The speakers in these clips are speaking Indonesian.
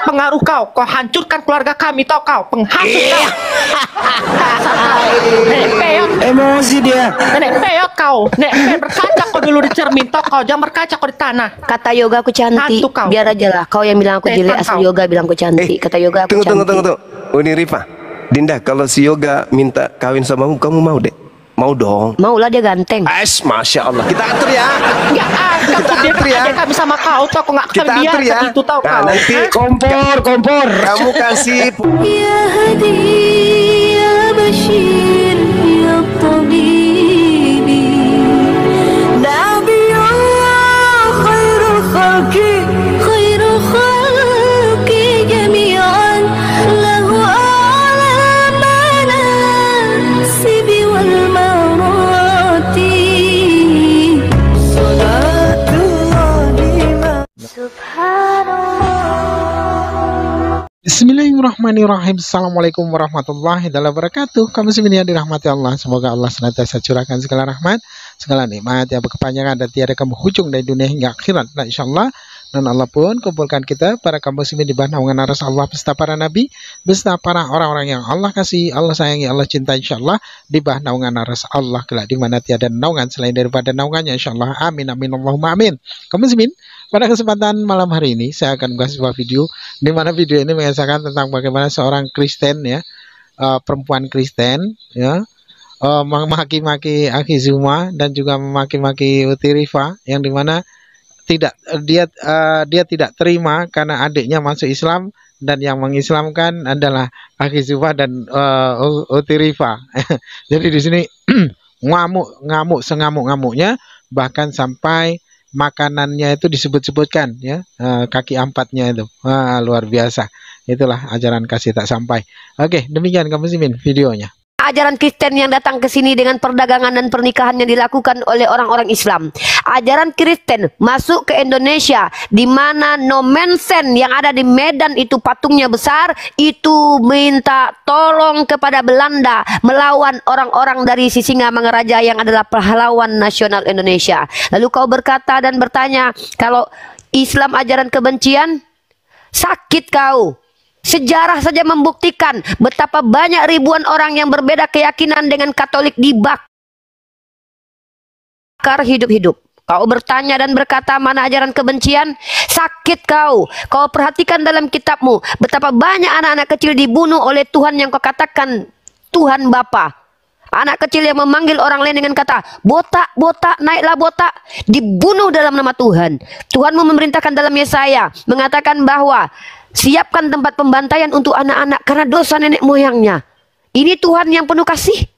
pengaruh kau hancurkan keluarga kami tau kau, penghasut kau. Nenek peot, Emosi dia. nenek peot kau, nenek berkaca kau dulu di cermin tau kau, jangan berkaca kau di tanah. Kata Yoga aku cantik. Hantu kau. Biar aja lah. Kau yang bilang aku jelek, asal kau. Yoga bilang aku cantik. Kata Yoga aku Tunggu, cantik. tunggu. Oh, ini Rifa. Dinda, kalau si Yoga minta kawin sama kamu mau deh? Mau dong. Maulah, dia ganteng. Masya Allah. Kita atur ya. Enggak akan Kita dia atur ya. berkaca kami sama kau tau kau, nggak akan Kita atur ya. biarkan itu tau Nah, kau. nanti Kompor. kamu kasih يا هدي يا بشير يا طبيبي نبي الله خير خلق جميعا له أعلى المناسب والمراتب صلاة الله سبحان الله. Bismillahirrahmanirrahim. Assalamualaikum warahmatullahi wabarakatuh. Kamu semuanya dirahmati Allah. Semoga Allah senantiasa curahkan segala rahmat, segala nikmat yang berkepanjangan dan tiada kamu hujung dari dunia hingga akhirat. Nah, insyaallah. Dan Allah pun kumpulkan kita para kaum muslimin di bawah naungan aras Allah beserta para nabi, beserta para orang-orang yang Allah kasih, Allah sayangi, Allah cinta, insyaallah di bawah naungan aras Allah kelak di mana tiada naungan selain daripada naungannya, insyaallah. Amin amin Allahumma amin. Kaum muslimin, pada kesempatan malam hari ini saya akan mengasih sebuah video di mana video ini mengisahkan tentang bagaimana seorang Kristen ya, perempuan Kristen ya, memaki-maki Akhi Zuma dan juga memaki-maki Uti Rifa, yang dimana dia tidak terima karena adiknya masuk Islam dan yang mengislamkan adalah Akhi Zuma dan Uti Rifa. Jadi di sini ngamuk sengamuk-ngamuknya, bahkan sampai makanannya itu disebut-sebutkan ya, kaki empatnya itu. Luar biasa. Itulah ajaran kasih tak sampai. Oke, demikian kamu muslimin videonya. Ajaran Kristen yang datang ke sini dengan perdagangan dan pernikahan yang dilakukan oleh orang-orang Islam. Ajaran Kristen masuk ke Indonesia, di mana Nomensen yang ada di Medan itu patungnya besar, itu minta tolong kepada Belanda melawan orang-orang dari Sisingamangaraja yang adalah pahlawan nasional Indonesia. Lalu kau berkata dan bertanya, kalau Islam ajaran kebencian, sakit kau. Sejarah saja membuktikan betapa banyak ribuan orang yang berbeda keyakinan dengan Katolik dibakar hidup-hidup. Kau bertanya dan berkata, mana ajaran kebencian? Sakit kau. Kau perhatikan dalam kitabmu betapa banyak anak-anak kecil dibunuh oleh Tuhan yang kau katakan Tuhan Bapa. Anak kecil yang memanggil orang lain dengan kata botak, botak, naiklah botak, dibunuh dalam nama Tuhan. Tuhanmu memerintahkan dalam Yesaya mengatakan bahwa siapkan tempat pembantaian untuk anak-anak karena dosa nenek moyangnya. Ini Tuhan yang penuh kasih.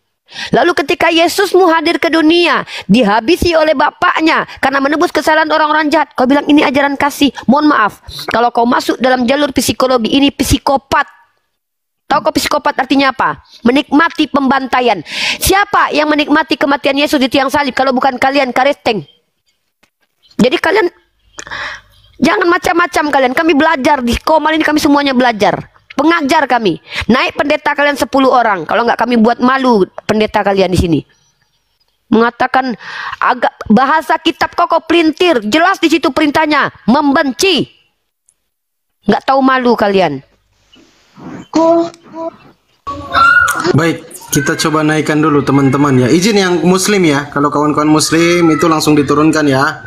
Lalu ketika Yesusmu hadir ke dunia, dihabisi oleh bapaknya karena menebus kesalahan orang-orang jahat. Kau bilang ini ajaran kasih. Mohon maaf, kalau kau masuk dalam jalur psikologi, ini psikopat. Tahu kau psikopat artinya apa? Menikmati pembantaian. Siapa yang menikmati kematian Yesus di tiang salib kalau bukan kalian Kristen? Jadi kalian jangan macam-macam kalian. Kami belajar di Komal ini, kami semuanya belajar. Pengajar kami. Naik pendeta kalian 10 orang. Kalau nggak kami buat malu pendeta kalian di sini. Mengatakan agak bahasa kitab kau pelintir. Jelas di situ perintahnya membenci. Nggak tahu malu kalian. Baik, kita coba naikkan dulu teman-teman ya. Izin yang muslim ya. Kalau kawan-kawan muslim itu langsung diturunkan ya.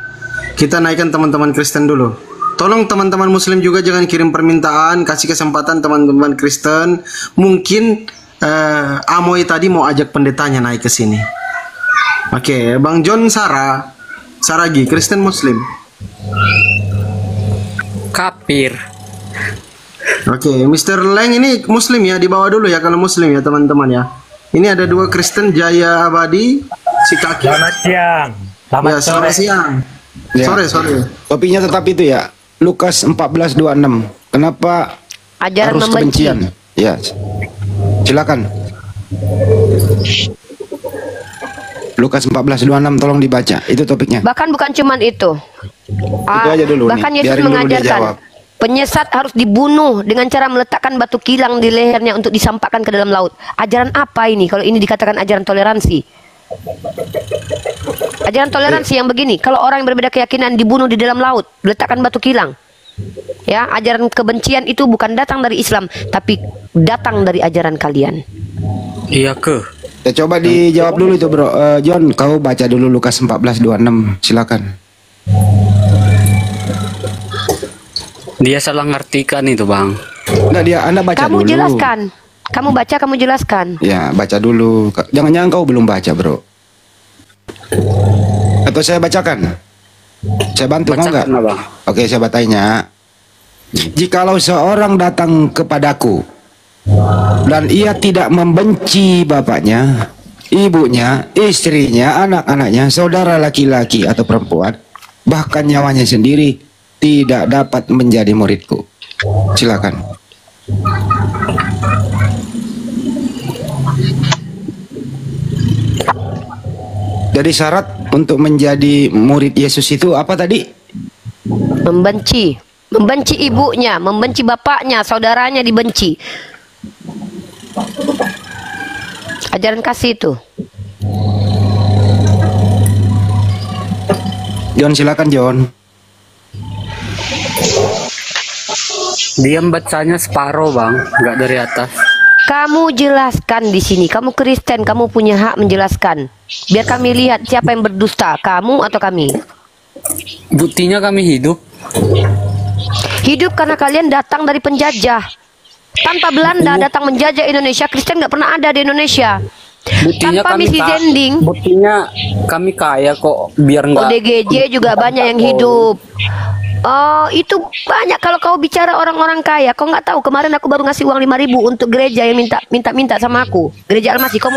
Kita naikkan teman-teman Kristen dulu. Tolong teman-teman muslim juga jangan kirim permintaan. Kasih kesempatan teman-teman Kristen. Mungkin Amoy tadi mau ajak pendetanya naik ke sini. Oke, Bang John Saragi, Kristen muslim. Kafir. Oke, Mr. Leng ini muslim ya, dibawa dulu ya kalau muslim ya teman-teman ya. Ini ada 2 Kristen, Jaya Abadi, si kaki. Selamat siang. Selamat Ya, sore siang. Ya. Sore. Topiknya tetap itu ya. Lukas 14:26. Kenapa Ajaran harus membenci. kebencian? Ya. Silakan. Lukas 14:26 tolong dibaca. Itu topiknya. Bahkan bukan cuman itu. Itu aja dulu Bahkan nih. Yesus Biarin dulu dia mengajarkan jawab. penyesat harus dibunuh dengan cara meletakkan batu kilang di lehernya untuk disampaikan ke dalam laut. Ajaran apa ini kalau ini dikatakan ajaran toleransi? Ajaran toleransi yang begini, kalau orang yang berbeda keyakinan dibunuh di dalam laut, letakkan batu kilang. Ya, ajaran kebencian itu bukan datang dari Islam, tapi datang dari ajaran kalian. Iya ke? Ya, coba dijawab dulu itu bro. John, kau baca dulu Lukas 14:26. Silakan. Dia salah ngartikan itu bang. Enggak, Anda baca Kamu dulu. jelaskan. Kamu baca, kamu jelaskan. Ya, baca dulu. Jangan-jangan kau belum baca bro. Atau saya bacakan? Saya bantu mau nggak? Bacakan lah, bang. Oke, saya bertanya. Jikalau seorang datang kepadaku dan ia tidak membenci bapaknya, ibunya, istrinya, anak-anaknya, saudara laki-laki atau perempuan, bahkan nyawanya sendiri, tidak dapat menjadi muridku. Silakan. Jadi syarat untuk menjadi murid Yesus itu apa tadi? Membenci ibunya, membenci bapaknya, saudaranya dibenci. Ajaran kasih itu. John, silakan John. Dia bacanya separuh bang, nggak dari atas. Kamu jelaskan di sini. Kamu Kristen, kamu punya hak menjelaskan. Biar kami lihat siapa yang berdusta, kamu atau kami. Buktinya kami hidup. Hidup karena kalian datang dari penjajah. Tanpa Belanda datang menjajah Indonesia, Kristen nggak pernah ada di Indonesia. Buktinya Tanpa kami misi zending, Buktinya kami kaya kok, biar nggak. ODGJ juga banyak yang hidup. Oh, itu banyak. Kalau kau bicara orang-orang kaya, kau nggak tahu. Kemarin aku baru ngasih uang 5.000 untuk gereja yang minta sama aku. Gereja Almasi. Kau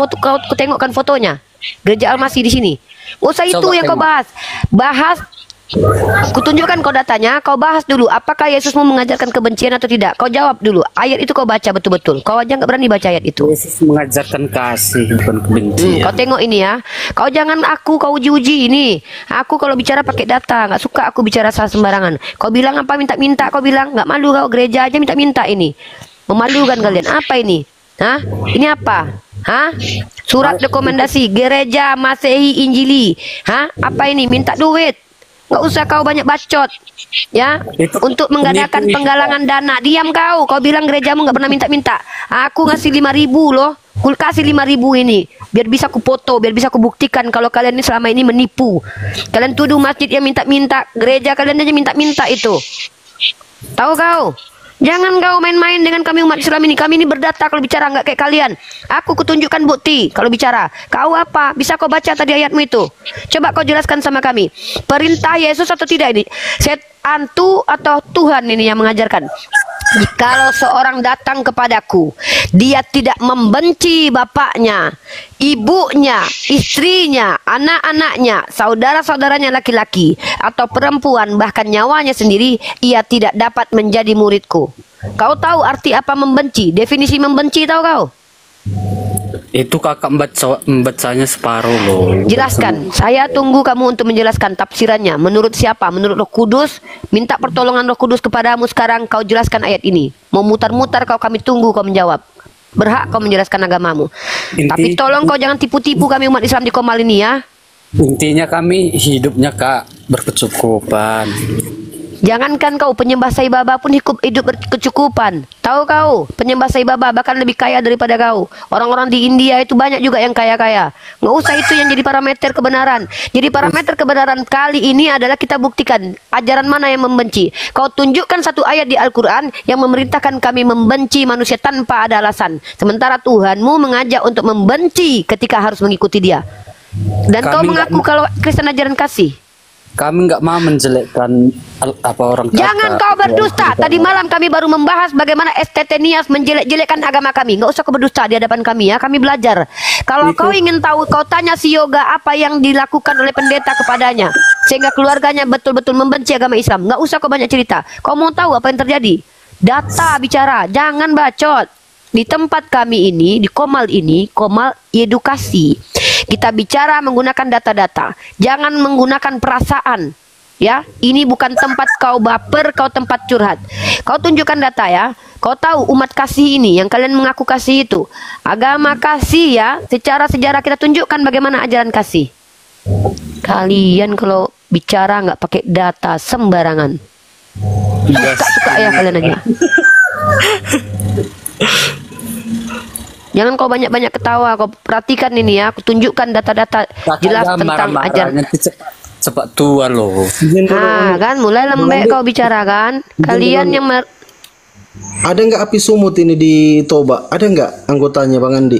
tengokkan fotonya. Gereja Almasi di sini. Usah itu Coba yang kau tengok. bahas. Kutunjukkan kau datanya. Kau bahas dulu. Apakah Yesus mau mengajarkan kebencian atau tidak? Kau jawab dulu. Ayat itu kau baca betul-betul. Kau aja nggak berani baca ayat itu. Yesus mengajarkan kasih, bukan kebencian. Kau tengok ini ya. Kau jangan kau uji-uji ini. Aku kalau bicara pakai data, nggak suka aku bicara salah sembarangan. Kau bilang apa minta-minta, kau bilang nggak malu kau gereja aja minta-minta ini. Memalukan kalian. Apa ini? Hah? Ini apa? Hah? Surat rekomendasi gereja Masehi Injili. Hah? Apa ini? Minta duit. Nggak usah kau banyak bacot. Ya, Itu untuk mengadakan penipu. penggalangan dana. Diam kau. Kau bilang gerejamu nggak pernah minta-minta. Aku ngasih 5.000 loh. Kul kasih 5.000 ini. Biar bisa ku foto, biar bisa ku buktikan kalau kalian ini selama ini menipu. Kalian tuduh masjid yang minta-minta, gereja kalian aja minta-minta itu. Tahu kau? Jangan kau main-main dengan kami umat Islam ini. Kami ini berdata kalau bicara, nggak kayak kalian. Aku kutunjukkan bukti kalau bicara. Kau apa? Bisa kau baca tadi ayatmu itu? Coba kau jelaskan sama kami. Perintah Yesus atau tidak ini? Antu atau Tuhan ini yang mengajarkan? Jikalau seorang datang kepadaku, dia tidak membenci bapaknya, ibunya, istrinya, anak-anaknya, saudara-saudaranya laki-laki atau perempuan, bahkan nyawanya sendiri, ia tidak dapat menjadi muridku. Kau tahu arti apa membenci? Definisi membenci tahu kau? Itu kakak membacanya separuh loh. Jelaskan. Saya tunggu kamu untuk menjelaskan tafsirannya. Menurut siapa? Menurut Roh Kudus? Minta pertolongan Roh Kudus kepadamu sekarang. Kau jelaskan ayat ini. Mau mutar-mutar kami tunggu kau menjawab. Berhak kau menjelaskan agamamu. Tapi tolong kau jangan tipu-tipu kami umat Islam di Komal ini ya. Intinya kami hidupnya kak berkecukupan. Jangankan kau penyembah Sai Baba pun hidup berkecukupan. Tahu kau, penyembah Sai Baba bahkan lebih kaya daripada kau. Orang-orang di India itu banyak juga yang kaya-kaya. Nggak usah itu yang jadi parameter kebenaran. Jadi parameter kebenaran kali ini adalah kita buktikan ajaran mana yang membenci. Kau tunjukkan satu ayat di Al-Quran yang memerintahkan kami membenci manusia tanpa ada alasan. Sementara Tuhanmu mengajak untuk membenci ketika harus mengikuti dia. Dan kau mengaku kalau Kristen ajaran kasih. Kami nggak mau menjelekkan apa orang kata. Jangan kau berdusta. Tadi malam kami baru membahas bagaimana STT Nias menjelek-jelekkan agama kami. Nggak usah kau berdusta di hadapan kami ya. Kami belajar. Kalau kau ingin tahu, kau tanya si Yoga apa yang dilakukan oleh pendeta kepadanya sehingga keluarganya betul-betul membenci agama Islam. Nggak usah kau banyak cerita. Kau mau tahu apa yang terjadi? Data bicara. Jangan bacot. Di tempat kami ini, di Komal ini, Komal edukasi. Kita bicara menggunakan data-data. Jangan menggunakan perasaan. Ya, ini bukan tempat kau baper, kau tempat curhat. Kau tunjukkan data ya. Kau tahu umat kasih ini yang kalian mengaku kasih itu. Agama kasih ya. Secara sejarah kita tunjukkan bagaimana ajaran kasih. Kalian kalau bicara nggak pakai data sembarangan. Suka ya kalian aja. Jangan kau banyak-banyak ketawa. Kau perhatikan ini ya. Aku tunjukkan data-data jelas tentang ajaran. Cepat tua loh. Nah, kan mulai lembek kau bicara kan. Kalian yang ada nggak api sumut ini di Toba? Ada nggak anggotanya Bang Andi?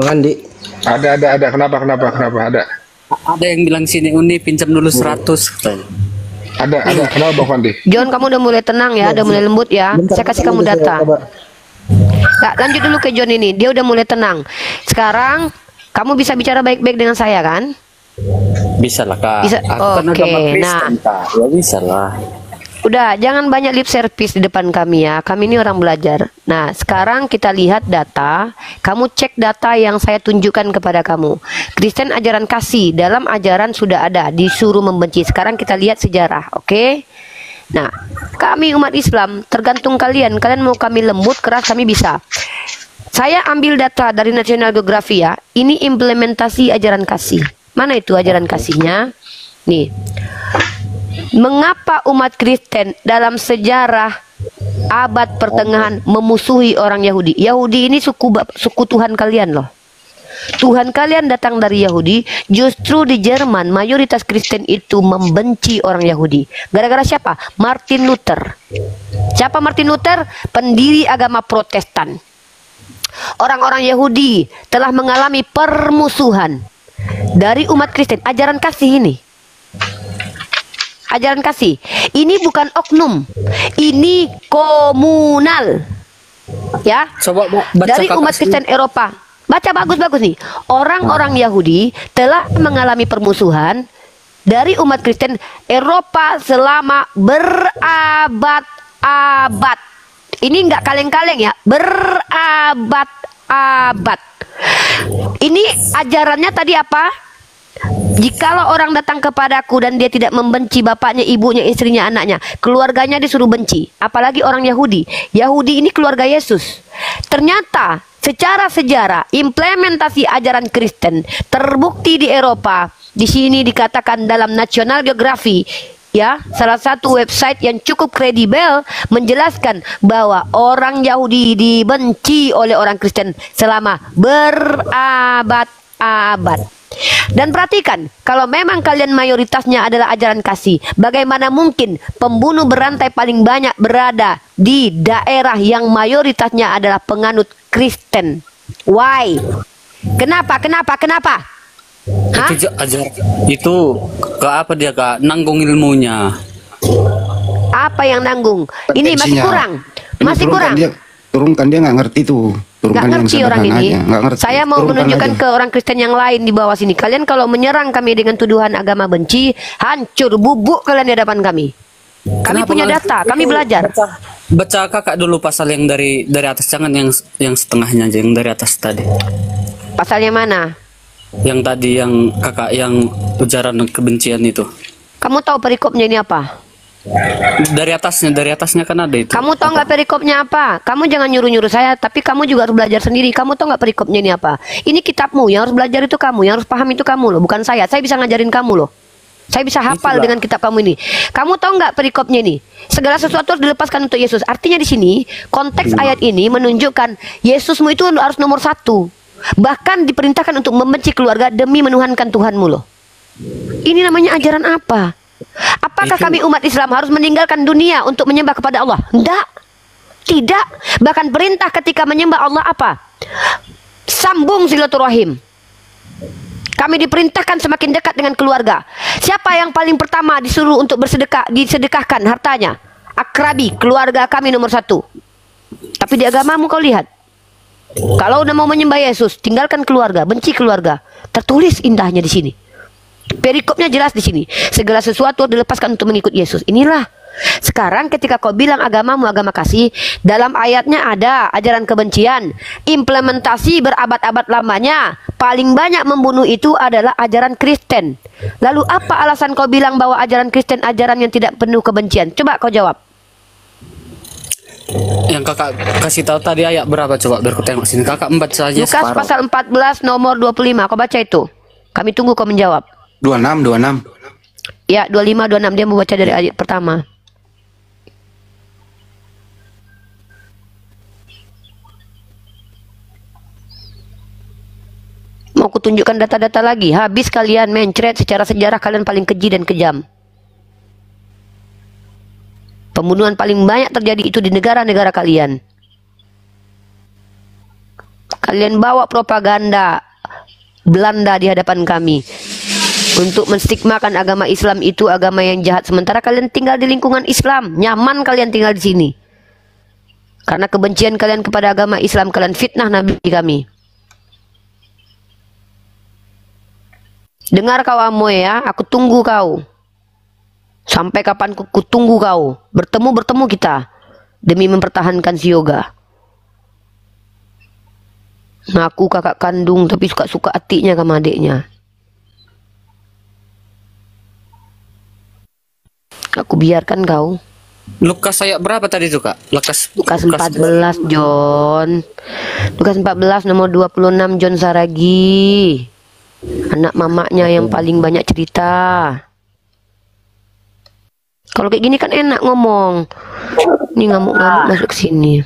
Bang Andi? Ada. Kenapa? Ada. Ada yang bilang sini Uni pinjam dulu 100 katanya. Ada. Kenapa Bang Fandi? John, kamu udah mulai tenang ya, udah mulai lembut ya. Saya kasih kamu data. Nah, lanjut dulu ke John ini. Dia udah mulai tenang. Sekarang kamu bisa bicara baik-baik dengan saya kan? Bisa lah Kak. Bisa. Aku kan Oke, agama Kristen, nah. Kak. Ya bisa lah. Udah, jangan banyak lip service di depan kami ya. Kami ini orang belajar. Nah, sekarang kita lihat data. Kamu cek data yang saya tunjukkan kepada kamu. Kristen ajaran kasih, dalam ajaran sudah ada, disuruh membenci. Sekarang kita lihat sejarah, oke? Nah, kami umat Islam, tergantung kalian. Kalian mau kami lembut, keras, kami bisa. Saya ambil data dari National Geographic ya. Ini implementasi ajaran kasih. Mana itu ajaran kasihnya? Nih. Mengapa umat Kristen dalam sejarah abad pertengahan memusuhi orang Yahudi? Yahudi ini suku Tuhan kalian loh. Tuhan kalian datang dari Yahudi. Justru di Jerman mayoritas Kristen itu membenci orang Yahudi. Gara-gara siapa? Martin Luther. Siapa Martin Luther? Pendiri agama Protestan. Orang-orang Yahudi telah mengalami permusuhan dari umat Kristen. Ajaran kasih ini. Ajaran kasih. Ini bukan oknum. Ini komunal. Ya. Coba baca dari umat Kristen Eropa. Baca bagus-bagus nih. Orang-orang Yahudi telah mengalami permusuhan dari umat Kristen Eropa selama berabad-abad. Ini enggak kaleng-kaleng ya. Berabad-abad. Ini ajarannya tadi apa? Jikalau orang datang kepadaku dan dia tidak membenci bapaknya, ibunya, istrinya, anaknya, keluarganya disuruh benci. Apalagi orang Yahudi. Yahudi ini keluarga Yesus. Ternyata secara sejarah implementasi ajaran Kristen terbukti di Eropa. Di sini dikatakan dalam National Geographic, ya, salah satu website yang cukup kredibel menjelaskan bahwa orang Yahudi dibenci oleh orang Kristen selama berabad-abad. Dan perhatikan, kalau memang kalian mayoritasnya adalah ajaran kasih, bagaimana mungkin pembunuh berantai paling banyak berada di daerah yang mayoritasnya adalah penganut Kristen? Why? Kenapa? Hah? Itu ke apa dia Kak? Nanggung ilmunya. Apa yang nanggung? Ini masih kurang. Masih kurang. Turunkan dia nggak ngerti tuh. Nggak ngerti orang ini. Ngerti. Saya mau menunjukkan ke orang Kristen yang lain di bawah sini. Kalian kalau menyerang kami dengan tuduhan agama benci, hancur bubuk kalian di hadapan kami. Kami punya data, kami belajar. Baca Kakak dulu pasal yang dari atas, jangan yang setengahnya aja, yang dari atas tadi. Pasalnya mana? Yang tadi yang Kakak yang ujaran kebencian itu. Kamu tahu perikopnya ini apa? Dari atasnya kan ada itu. Kamu tahu nggak perikopnya apa? Kamu jangan nyuruh-nyuruh saya, tapi kamu juga harus belajar sendiri. Kamu tahu nggak perikopnya ini apa? Ini kitabmu, yang harus belajar itu kamu, yang harus paham itu kamu loh, bukan saya. Saya bisa ngajarin kamu loh. Saya bisa hafal dengan kitab kamu ini. Kamu tahu nggak perikopnya ini? Segala sesuatu harus dilepaskan untuk Yesus. Artinya di sini konteks ayat ini menunjukkan Yesusmu itu harus nomor 1. Bahkan diperintahkan untuk membenci keluarga demi menuhankan Tuhanmu loh. Ini namanya ajaran apa? Apakah kami umat Islam harus meninggalkan dunia untuk menyembah kepada Allah? Tidak. Bahkan perintah ketika menyembah Allah apa? Sambung silaturahim. Kami diperintahkan semakin dekat dengan keluarga. Siapa yang paling pertama disuruh untuk bersedekah, disedekahkan hartanya? Akrabi, keluarga kami nomor 1. Tapi di agamamu kau lihat, kalau udah mau menyembah Yesus, tinggalkan keluarga, benci keluarga. Tertulis indahnya di sini. Perikopnya jelas di sini. Segala sesuatu dilepaskan untuk mengikut Yesus. Inilah. Sekarang ketika kau bilang agamamu agama kasih, dalam ayatnya ada ajaran kebencian. Implementasi berabad-abad lamanya, paling banyak membunuh itu adalah ajaran Kristen. Lalu apa alasan kau bilang bahwa ajaran Kristen ajaran yang tidak penuh kebencian? Coba kau jawab. Yang Kakak kasih tahu tadi ayat berapa, coba biar aku tengok sini. Kakak membaca aja Lukas separuh. pasal 14 nomor 25. Kau baca itu. Kami tunggu kau menjawab. 26. Ya, 25 26 dia membaca dari ayat pertama. Mau kutunjukkan data-data lagi. Habis kalian mencret, secara sejarah kalian paling keji dan kejam. Pembunuhan paling banyak terjadi itu di negara-negara kalian. Kalian bawa propaganda Belanda di hadapan kami untuk menstigmakan agama Islam itu agama yang jahat, sementara kalian tinggal di lingkungan Islam, nyaman kalian tinggal di sini. Karena kebencian kalian kepada agama Islam, kalian fitnah Nabi kami. Dengar kau Amoy ya, aku tunggu kau. Sampai kapan ku tunggu kau. Bertemu kita demi mempertahankan si Yoga. Ngaku kakak kandung tapi suka-suka hatinya sama adiknya. Aku biarkan kau. Lukas ayat berapa tadi tuh Kak? Lukas 14 John. Lukas 14 nomor 26 John Saragi. Anak mamaknya yang paling banyak cerita. Kalau kayak gini kan enak ngomong. Ini ngamuk-ngamuk masuk sini.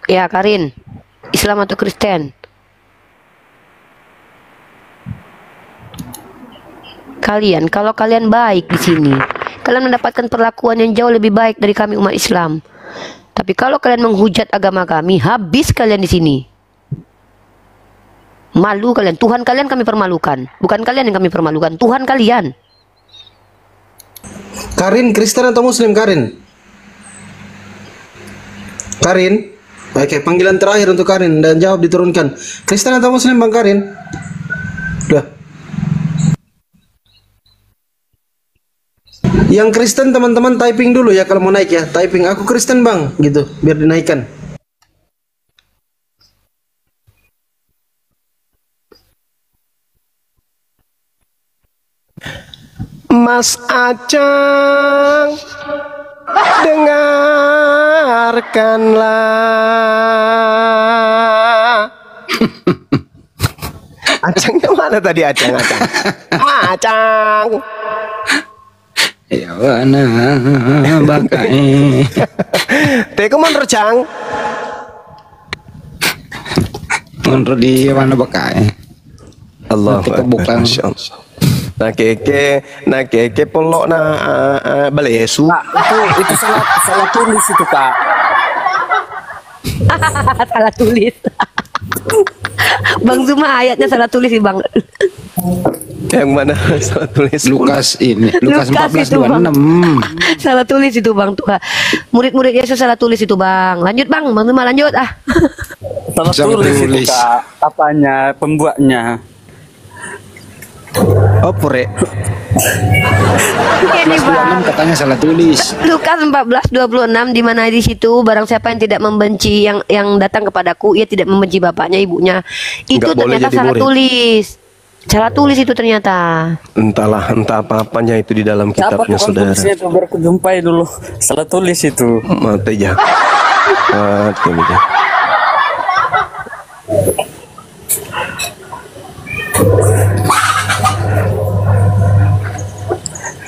Ya Karin, Islam atau Kristen? Kalian, kalau kalian baik di sini, kalian mendapatkan perlakuan yang jauh lebih baik dari kami umat Islam. Tapi kalau kalian menghujat agama kami, habis kalian di sini. Malu kalian, Tuhan kalian kami permalukan. Bukan kalian yang kami permalukan, Tuhan kalian. Karin, Kristen atau Muslim Karin? Karin? Oke, panggilan terakhir untuk Karin dan jawab diturunkan. Kristen atau Muslim Bang Karin? Udah. Yang Kristen teman-teman typing dulu ya kalau mau naik ya. Typing aku Kristen Bang gitu biar dinaikkan. Mas Acang, dengarkanlah. Acangnya mana tadi Acang? Acang. Ya mana bakai. Teko mundur Cang. Mundur di mana bakai. Allah bukan. Nah keke polok balesu. Itu salah tulis itu Kak. Salah tulis. Bang Zuma ayatnya salah tulis sih Bang. Yang mana salah tulis? Lukas ini, Lukas 14:26. Salah tulis itu Bang tuh. Murid-murid Yesus salah tulis itu Bang. Lanjut Bang Zuma lanjut ah. Salah tulis itu Kak. Apanya? Pembuatnya. Oh pure. Ini Bang. Katanya salah tulis. Lukas 14:26 di mana di situ barang siapa yang tidak membenci yang datang kepadaku, ia tidak membenci bapaknya ibunya. Itu ternyata salah tulis. Salah tulis itu ternyata. Entah apa-apanya itu di dalam kitabnya saudara. Itu berkejumpai dulu. Salah tulis itu. Mati ya. Mati ya.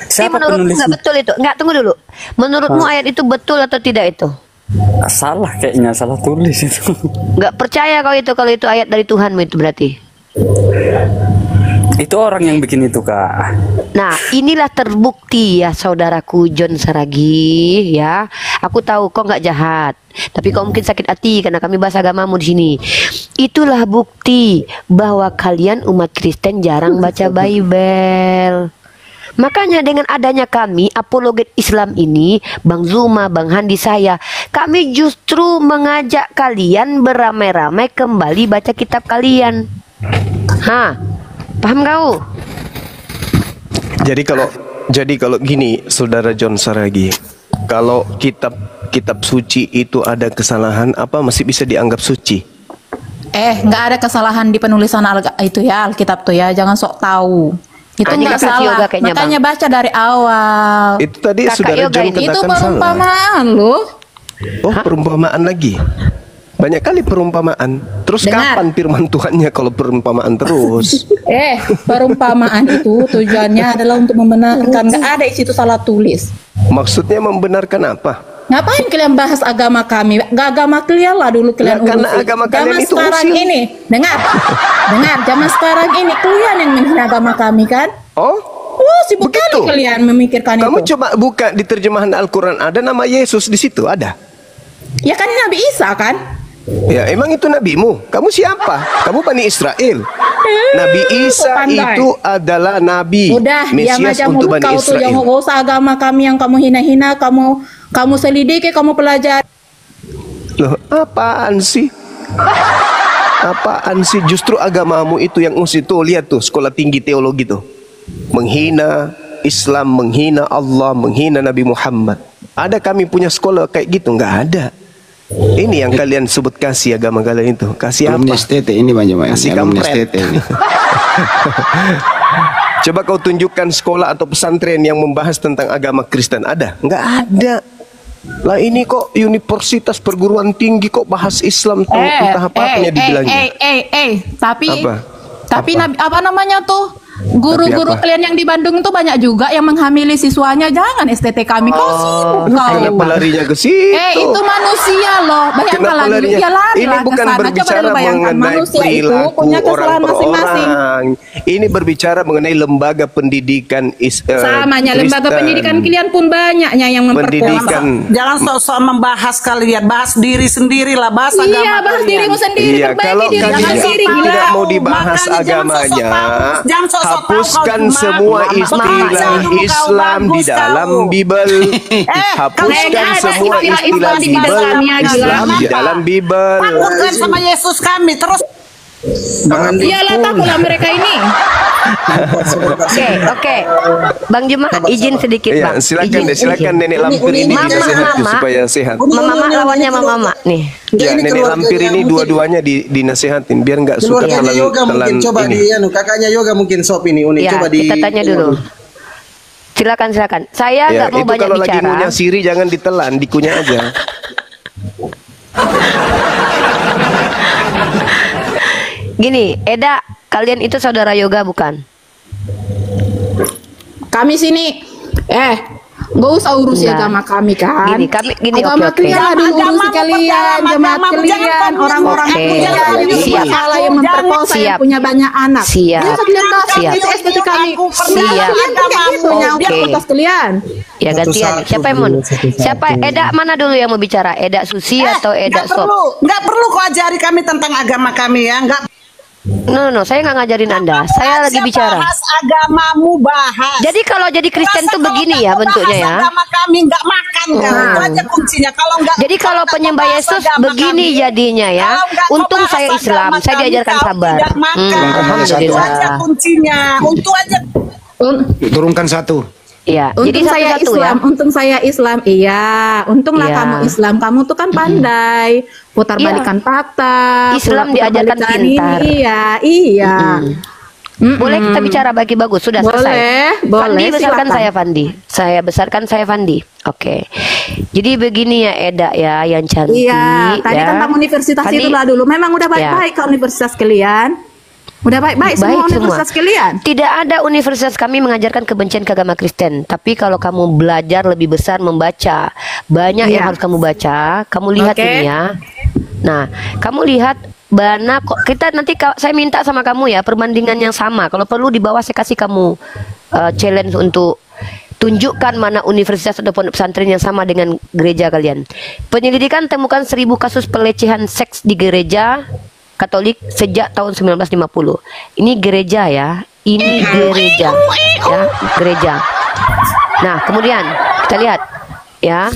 Siapa menurutmu nggak betul itu? Nggak, tunggu dulu. Menurutmu ayat itu betul atau tidak itu? Salah kayaknya, salah tulis itu. Nggak percaya kau itu kalau itu ayat dari Tuhanmu itu berarti? Itu orang yang bikin itu Kak. Nah inilah terbukti ya saudaraku John Saragi ya. Aku tahu kau nggak jahat, tapi kau mungkin sakit hati karena kami bahas agamamu di sini. Itulah bukti bahwa kalian umat Kristen jarang baca Bible. Makanya dengan adanya kami apologet Islam ini, Bang Zuma, Bang Handi, saya, kami justru mengajak kalian beramai-ramai kembali baca kitab kalian. Paham kau? Jadi kalau gini, saudara John Saragi, kalau kitab suci itu ada kesalahan, apa masih bisa dianggap suci? Nggak ada kesalahan di penulisan itu ya Alkitab tuh ya, jangan sok tahu. Itu nggak salah. Makanya Bang, baca dari awal. Itu tadi saudara John katakan itu perumpamaan loh. Oh, perumpamaan lagi. Banyak kali perumpamaan. Terus Dengar. kapan firman Tuhannya kalau perumpamaan terus? Perumpamaan itu tujuannya adalah untuk membenarkan. Nggak ada di situ salah tulis. Maksudnya membenarkan apa? Ngapain kalian bahas agama kami? Agama kalian lah dulu kalian Ya, karena urusin. agama kalian Zaman itu sekarang usil. ini, dengar, zaman sekarang ini kalian yang menghina agama kami kan? Oh, sibuk kali kalian memikirkan kamu itu. coba buka di terjemahan Al-Quran, ada nama Yesus di situ, ada. Ya kan Nabi Isa kan? Ya, emang itu nabimu? Kamu siapa? Kamu Bani Israel. Nabi Isa pandai. itu adalah nabi, Udah, diam Mesias aja untuk mulut Bani kau tuh. Israel. Jangan gak usah agama kami yang kamu hina-hina, kamu selidiki, kamu pelajari. Loh, apaan sih? Apaan sih? Justru agamamu itu yang mesti tuh, lihat tuh sekolah tinggi teologi tuh. Menghina Islam, menghina Allah, menghina Nabi Muhammad. Ada kami punya sekolah kayak gitu? Nggak ada. Ini yang kalian sebut kasih agama kalian itu. Kasih apa? Ini banyak kasih kampret. Coba kau tunjukkan sekolah atau pesantren yang membahas tentang agama Kristen. Ada? Nggak ada. Lah ini kok universitas perguruan tinggi kok bahas Islam tuh entah apa-apanya dibilangnya. Tapi Apa? apa namanya tuh? Guru-guru Tapi apa? kalian yang di Bandung itu banyak juga yang menghamili siswanya. Jangan STT kami. Kau sibuk kau. Kenapa larinya ke situ? Itu manusia loh. Bayangkanlah dulu. Ya larilah Ini ke bukan sana. Coba berbicara dulu bayangkan. mengenai Manusia itu perilaku punya orang kesalahan per masing-masing. orang. Ini berbicara mengenai lembaga pendidikan Samanya lembaga Kristen. pendidikan kalian pun banyaknya yang Pendidikan. Jangan sok-sok membahas kalian, bahas diri sendiri lah, bahas agama Iya, bahas kalian. dirimu sendiri. Iya, Perbaiki kalau diri kalian kalian sendiri. tidak Gila. mau dibahas Makanya jangan agamanya, sosok jangan sosok tahu hapuskan kau semua cuma. istilah Baca dulu kau, Islam di bagus dalam kau. Bible. Hapuskan nggak ada semua istilah istilah Islam di Bible. dalamnya, gila. Islam di dalam Bible. Takutkan sama Yesus kami terus. Iyalah takutlah mereka ini. Oke. Bang Jumat izin sedikit, Iya, Bang. silakan Izin, deh, silakan izin. Nenek Lampir ini Mama, dinasehati Mama. supaya sehat. Mama lawannya Mama nih. Ya, Nenek Lampir ini dua-duanya dinasehatin biar nggak suka Keluarganya Yoga mungkin coba ini. kakaknya Yoga mungkin sop ini unik Ya, coba di kita tanya dulu. Silakan. Saya Ya, nggak mau itu banyak kalau lagi bicara. ngunyah siri jangan ditelan, dikunyah aja. Gini, Eda, kalian itu saudara Yoga bukan? Kami sini, gak usah urusi Enggak. agama kami kan. Gini, agama oke. kalian lah dulu urusi kalian, jemaat kalian, orang-orang Oke. kalian, Siap. salah yang memperkosa yang Siap. punya banyak anak. Siap. Jangan kalian bahas Siap. itu STT kami. Siap. Kalian tuh kayak gitu, nyangkut Oke. atas kalian. Ya gantian. Siapa yang mau? Siapa? Eda mana dulu yang mau bicara? Eda Susi atau Eda Sop? Nggak perlu kau ajari kami tentang agama kami ya, nggak. No, saya nggak ngajarin Anda. Saya lagi bicara. Bahas agamamu bahas. Jadi kalau jadi Kristen tuh begini ya bentuknya ya. Agama kami nggak makan kan, itu aja kuncinya. Kalau nggak. Jadi kalau penyembah Yesus begini jadinya ya. Untung saya Islam, saya diajarkan sabar. Itu aja Alhamdulillah. kuncinya. Untuk aja. Turunkan satu. Ya, Untung jadi saya satu-satu Islam, ya. untung saya Islam. Iya, untunglah Iya. kamu Islam. Kamu tuh kan pandai putar Iya. balikan fakta. Islam putar diajarkan balikan pintar. Ini. Iya. Boleh kita bicara bagi bagus, sudah selesai. Boleh, Fandi besarkan silakan. saya Fandi. Saya besarkan saya Fandi. Oke. Jadi begini ya Eda ya yang cantik. Iya, tadi ya. tentang universitas Fandi- itulah dulu. Memang udah baik-baik ke universitas kalian. Udah baik-baik semua universitas kalian. Tidak ada universitas kami mengajarkan kebencian ke agama Kristen. Tapi kalau kamu belajar lebih besar membaca, banyak yang Iya. harus kamu baca. Kamu lihat Oke. ini ya. Nah, kamu lihat mana kok kita nanti saya minta sama kamu ya perbandingan yang sama. Kalau perlu di bawah saya kasih kamu challenge untuk tunjukkan mana universitas atau pondok pesantren yang sama dengan gereja kalian. Penyelidikan temukan 1000 kasus pelecehan seks di gereja Katolik sejak tahun 1950. Ini gereja ya. Ini gereja. Ya, gereja. Nah, kemudian kita lihat ya.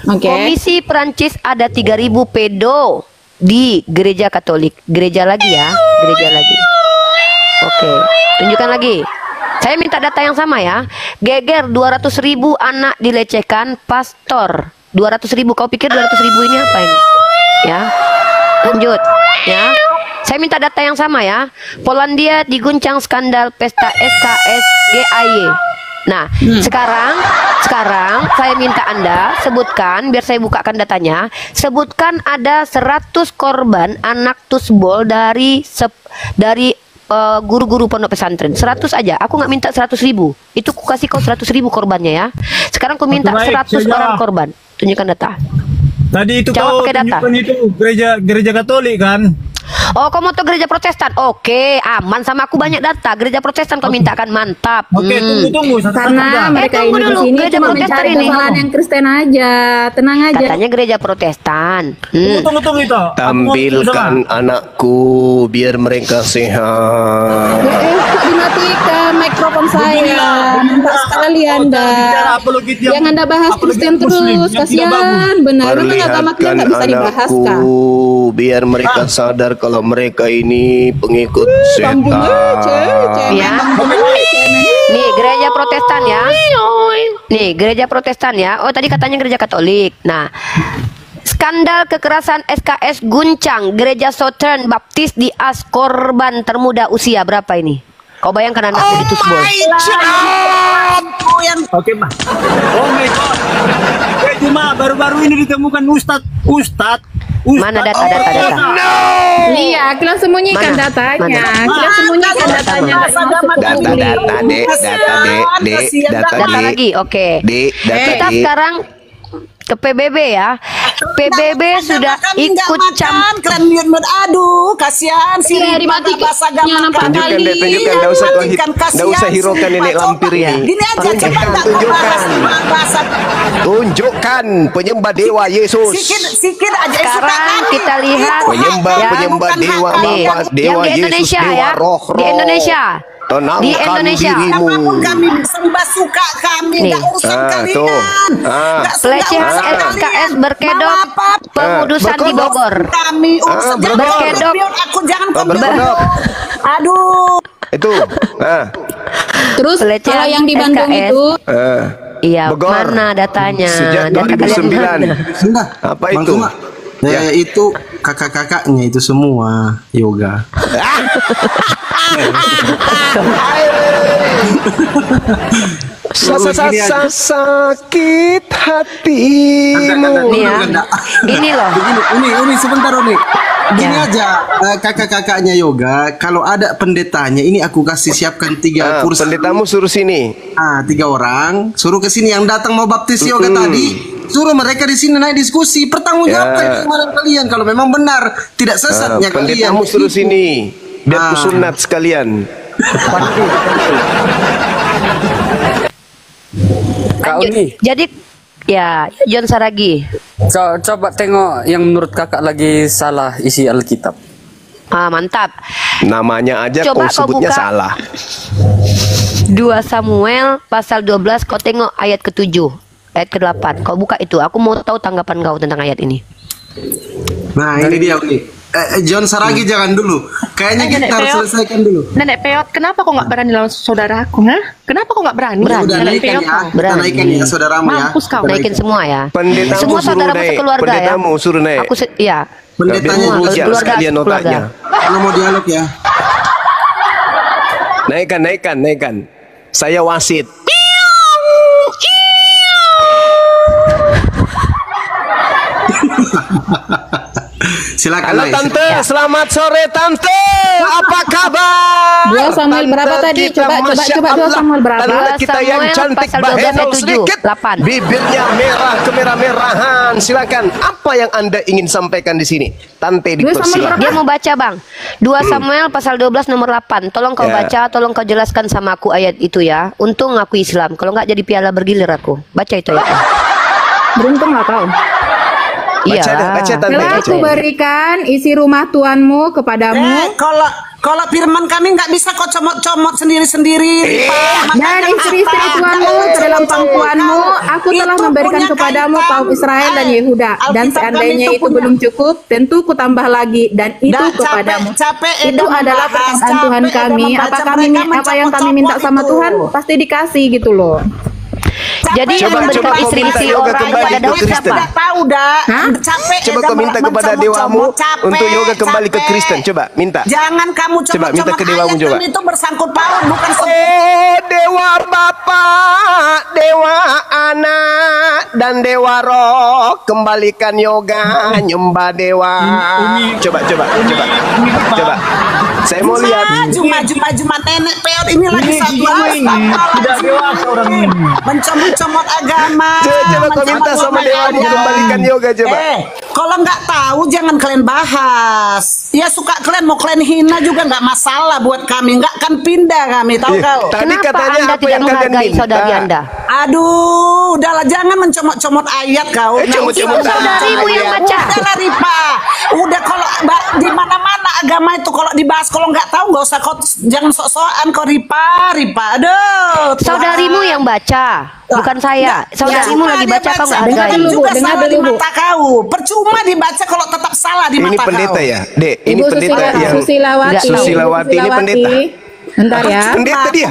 Oke. Komisi Perancis ada 3000 pedo di gereja Katolik. Gereja lagi ya, gereja lagi. Oke, tunjukkan lagi. Saya minta data yang sama ya. Geger 200.000 anak dilecehkan pastor. 200.000. Kau pikir 200.000 ini apa ini? Ya. Lanjut ya. Saya minta data yang sama ya. Polandia diguncang skandal pesta SKS GAY. Nah, sekarang saya minta Anda sebutkan, biar saya bukakan datanya, sebutkan ada 100 korban anak tusbol dari guru-guru pondok pesantren. 100 aja. Aku nggak minta 100.000. Itu aku kasih kau 100.000 korbannya ya. Sekarang aku minta 100 orang korban. Tunjukkan data. Tadi itu Jawab kau pakai data. tunjukkan itu gereja Katolik kan? Oh, kau mau tuh gereja Protestan? Oke, aman sama aku banyak data. Gereja Protestan kau mintakan, mantap. Oke, tunggu. Karena mereka tunggu ini di dulu, sini gereja cuma Protestan mencari ini. kesalahan yang Kristen aja. Tenang aja. Katanya gereja Protestan. Tunggu itu. Tampilkan anakku biar mereka sehat. Kok dimatikan mikrofon saya? Nampak sekali Anda. Yang Anda bahas Kristen terus. Kasihan, benar. Memang agama kita Perlihatkan nggak bisa dibahas anakku kah? biar mereka sadar kalau mereka ini pengikut setan. Ya. Nih, gereja Protestan ya. Nih, gereja Protestan ya. Oh, tadi katanya gereja Katolik. Nah, skandal kekerasan SKS guncang Gereja Southern Baptist di As, korban termuda usia berapa ini? Kau bayangkan anakku di tusbol. Oke, Ma. Oh my God. Cuma baru-baru ini ditemukan Ustadz. Mana data. Iya, kalian sembunyikan datanya. Kalian sembunyikan datanya. Data lagi, oke. Kita sekarang ke PBB ya. PBB sudah ikut campur. Aduh, kasihan sih. Tunjukkan, enggak usah hiraukan nenek lampir ini. Tunjukkan penyembah dewa Yesus. Sikit aja. Sekarang kita lihat penyembah dewa Bapa, dewa Yesus, dewa roh-roh. Di Indonesia. Tenangkan di Indonesia dirimu. Kami sembah suka kami, nggak urusan kalian. Pelecehan SKS berkedok pengudusan di Bogor. Kami urusan berkedok. Aku jangan berkedok. Aduh. Itu. Terus kalau yang di Bandung SKS, itu iya, mana datanya? Sejak Data 2009. Sudah. Apa itu? Itu kakak-kakaknya itu semua yoga. Sakit hatimu. Ini loh. Ini sebentar Uni. Gini aja, kakak-kakaknya yoga. Kalau ada pendetanya, ini aku kasih siapkan 3 kursi. Pendetamu suruh sini. 3 orang, suruh ke sini yang datang mau baptis yoga tadi. Suruh mereka di sini naik diskusi, pertanggungjawabkan keimanan kalian kalau memang benar, tidak sesatnya kalian. Pendetamu suruh sini, biar kusunat sekalian. Kak Uni. Jadi ya, John Saragi. Coba tengok yang menurut kakak lagi salah isi Alkitab. Mantap. Namanya aja Coba kau sebutnya buka salah. 2 Samuel pasal 12, kau tengok ayat ke-7, ayat ke-8. Kau buka itu. Aku mau tahu tanggapan kau tentang ayat ini. Nah, ini dia Uni. John Saragi jangan dulu. Kayaknya kita harus selesaikan dulu. Nenek Peot, kenapa kok nggak berani lawan saudaraku? Kenapa kok nggak berani? Udah naikin ya. Kita naikin ya saudaramu ya. Mampus kau. Naikin semua ya. Pendetamu Semua suruh saudaramu naik. sekeluarga ya. Pendetamu suruh naik. Aku ya. Pendetanya rujak sekalian otaknya. Kalau mau dialog ya. Naikkan. Saya wasit. Silakan. Halo Tante, selamat sore Tante. Apa kabar? 2 Samuel berapa tadi? Coba 2 Samuel berapa? Tante kita yang cantik bahenol sedikit. Bibirnya merah kemerah-merahan. Silakan. Apa yang Anda ingin sampaikan di sini? Tante dipersilakan. Dia mau baca, Bang. 2 Samuel pasal 12 nomor 8. Tolong kau baca, tolong kau jelaskan sama aku ayat itu ya. Untung aku Islam. Kalau nggak jadi piala bergilir aku. Baca itu ya. Beruntung nggak kau? Iya. Telah aku berikan isi rumah tuanmu kepadamu. Kalau firman kami nggak bisa kau comot-comot sendiri-sendiri. Dan istri-istri tuanmu ke dalam pangkuanmu, aku telah memberikan kepadamu kaum Israel dan Yehuda. Dan seandainya itu belum cukup, tentu ku tambah lagi dan itu kepadamu. Itu adalah perkataan Tuhan kami. Apa yang kami minta sama Tuhan pasti dikasih gitu loh. Jadi yang Coba memberikan kau minta istri-istri yoga orang kembali kepada ke Daud Kristen. siapa? Tahu dah. Capek. Coba kau minta kepada dewamu untuk yoga kembali ke Kristen. Coba minta. Jangan kamu Coba minta ke dewamu ayat coba. kan itu bersangkut paut bukan Oh dewa Bapa, dewa Anak dan dewa Roh, kembalikan yoga nyembah dewa. Coba. Saya mau lihat. Maju nenek peot ini lagi satu tidak dewasa orang ini. mencomot agama. Coba kau minta sama dewamu kembalikan yoga coba. Kalau nggak tahu jangan kalian bahas. Ya suka kalian mau kalian hina juga nggak masalah buat kami. Nggak akan pindah kami tahu kau. Tadi Kenapa katanya Anda apa tidak yang kalian menghargai minta? saudari Anda? Aduh, udahlah jangan mencomot-comot ayat kau. comot-comot Nggak usah saudarimu yang baca. Udahlah Ripa. Udah kalau di mana-mana agama itu kalau dibahas kalau nggak tahu nggak usah kau jangan sok-sokan kau Ripa. Aduh. Saudarimu yang baca, bukan saya. Saudarimu Percuma lagi dia baca kau nggak Bukan hargai. juga dengar salah di dulu, Bu. mata kau. Percuma dibaca kalau tetap salah di Ini mata pendeta kau. ya, Dek. Ini Ibu pendeta yang Susilawati. Susilawati ini pendeta. Bentar ya. Pendeta dia.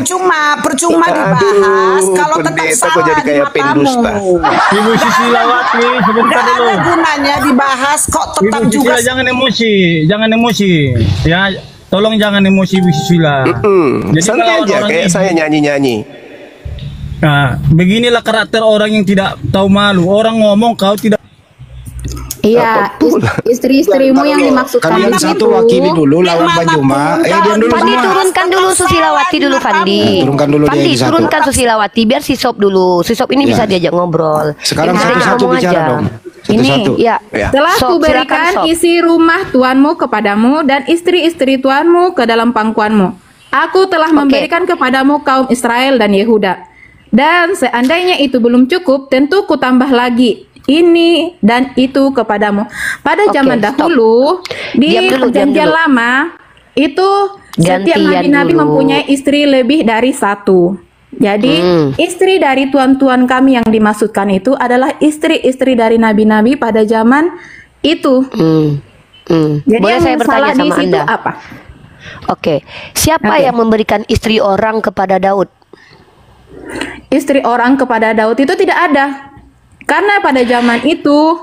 Percuma dibahas kalau tetap pendeta kok salah jadi di kayak pendusta. matamu. Ibu Susilawati, sebentar Gak dulu. ada gunanya dibahas kok tetap Ibu juga. Susila jangan emosi. Ya, tolong jangan emosi Ibu Susila. Jadi Santai kalau aja orang kayak ini- saya nyanyi-nyanyi. Nah, beginilah karakter orang yang tidak tahu malu. Orang ngomong kau tidak. Iya, istri-istrimu yang dimaksudkan Kalian itu. satu wakili dulu lawan Pak Juma. Diam dulu Fandi semua. turunkan dulu Susilawati dulu Fandi. Turunkan dulu dia Fandi di satu. turunkan Susilawati biar si Sob dulu. Si Sob ini Ya. bisa diajak ngobrol. Sekarang Yang ada satu-satu ngomong bicara aja. dong. Ini Satu-satu. ya. Telah Sob, kuberikan silakan, Sob. isi rumah tuanmu kepadamu dan istri-istri tuanmu ke dalam pangkuanmu. Aku telah memberikan kepadamu kaum Israel dan Yehuda. Dan seandainya itu belum cukup, tentu kutambah lagi ini dan itu kepadamu. Pada Oke, zaman stop. dahulu di Diam dulu, diam perjanjian dulu. lama itu setiap Gantian nabi-nabi dulu. mempunyai istri lebih dari satu. Jadi istri dari tuan-tuan kami yang dimaksudkan itu adalah istri-istri dari nabi-nabi pada zaman itu. Jadi Boleh yang saya bertanya salah di sama situ Anda? apa? Oke, siapa yang memberikan istri orang kepada Daud? Istri orang kepada Daud itu tidak ada. Karena pada zaman itu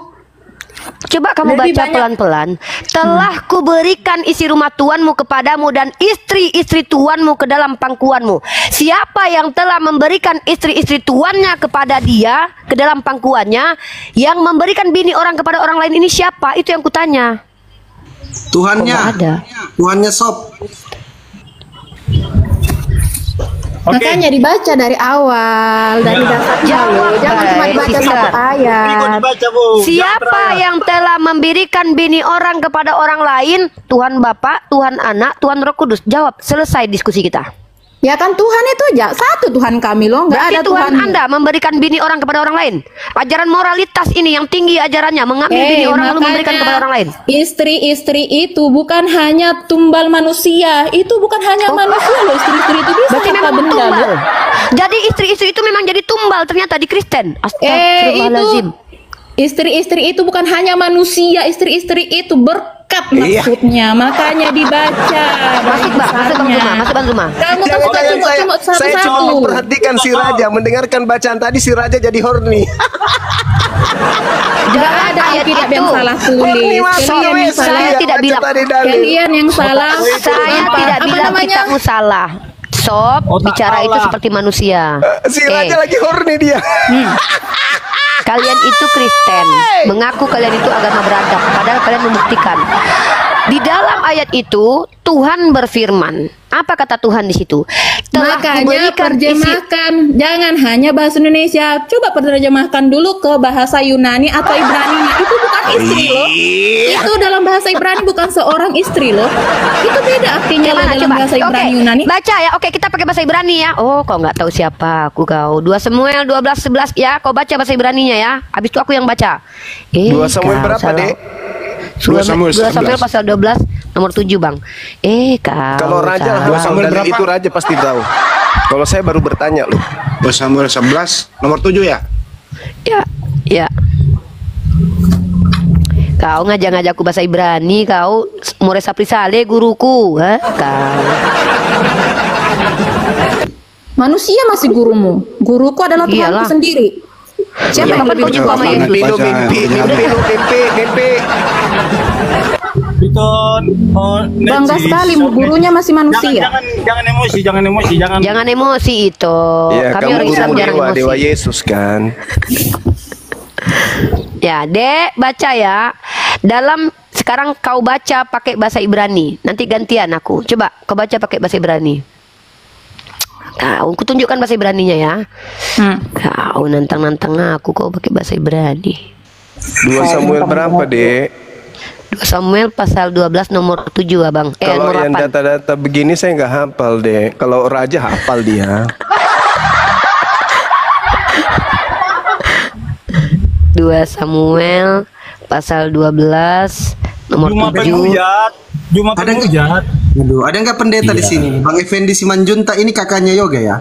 Coba kamu lebih baca banyak- pelan-pelan. Telah kuberikan isi rumah tuanmu kepadamu dan istri-istri tuanmu ke dalam pangkuanmu. Siapa yang telah memberikan istri-istri tuannya kepada dia ke dalam pangkuannya? Yang memberikan bini orang kepada orang lain ini siapa? Itu yang kutanya. Tuhannya. Kok nggak ada? Tuhannya Sob. makanya dibaca dari awal, dari dasarnya loh. Jangan cuma dibaca satu ayat. Siapa yang telah memberikan bini orang kepada orang lain? Tuhan Bapa, Tuhan Anak, Tuhan Roh Kudus. Jawab, selesai diskusi kita. Ya kan Tuhan itu aja satu Tuhan kami loh, nggak Berarti ada Tuhan Tuhan. Anda memberikan bini orang kepada orang lain. Ajaran moralitas ini yang tinggi ajarannya, mengambil bini orang lalu memberikan kepada orang lain. Istri-istri itu bukan hanya tumbal manusia, itu bukan hanya manusia loh. Istri-istri itu bisa Berarti apa memang benda tumbal. loh. Jadi istri-istri itu memang jadi tumbal ternyata di Kristen. Astagfirullahaladzim. Istri-istri itu bukan hanya manusia, istri-istri itu berkat maksudnya, makanya dibaca. Masuk Bang, masuk Bang Zuma, masuk Bang Zuma. Kamu Jangan, bukan jangan, cuma saya cuma satu-satu. memperhatikan si Raja, mendengarkan bacaan tadi si Raja jadi horny. Gak ada Alkitab yang salah tulis. Kalian yang salah. Saya tidak bilang. Kalian yang salah. Saya tidak Apa bilang namanya? kitabmu salah. Sob, bicara itu seperti manusia. Si Oke. Raja lagi horny dia. Kalian itu Kristen, mengaku kalian itu agama beradab, padahal kalian membuktikan. Di dalam ayat itu Tuhan berfirman. Apa kata Tuhan di situ? Telah Makanya kuberikan isi. terjemahkan, jangan hanya bahasa Indonesia. Coba terjemahkan dulu ke bahasa Yunani atau Ibrani. Itu bukan istri loh. Itu dalam bahasa Ibrani bukan seorang istri loh. Itu beda artinya loh dalam bahasa Ibrani Oke, Yunani. baca ya. Oke, kita pakai bahasa Ibrani ya. Oh, kau nggak tahu siapa aku kau. 2 Samuel 12:11 ya. Kau baca bahasa Ibraninya ya. Habis itu aku yang baca. 2 Samuel kau berapa, salah. Dek? 2 Samuel Samuel 11. pasal 12 nomor 7, Bang. Kau Kalau Raja salah. 2 Samuel berapa? Itu Raja pasti tahu. Kalau saya baru bertanya loh. 2 Samuel 11 nomor 7 ya? Ya, ya. Kau ngajak-ngajak aku bahasa Ibrani, kau Mores Saprisale guruku, ha? Kau. Manusia masih gurumu. Guruku adalah Tuhanku sendiri. Siapa yang lebih jumpa sama Yesus? Mimpi. Bangga sekali, gurunya masih manusia. Jangan emosi itu. Ya, Kami kamu orang Islam jarang emosi. dewa Yesus kan. Ya, Dek, baca ya. Sekarang kau baca pakai bahasa Ibrani. Nanti gantian aku. Coba kau baca pakai bahasa Ibrani. Kau tunjukkan bahasa Ibraninya ya. Kau nantang-nantang aku kau pakai bahasa Ibrani. 2 Samuel berapa, Dek? 2 Samuel pasal 12 nomor 7, Abang. Kalau nomor yang 8. data-data begini saya nggak hafal, Dek. Kalau raja hafal dia. 2 Samuel pasal 12 nomor 7. Aduh, ada nggak pendeta di sini? Bang Effendi Simanjuntak ini kakaknya Yoga ya?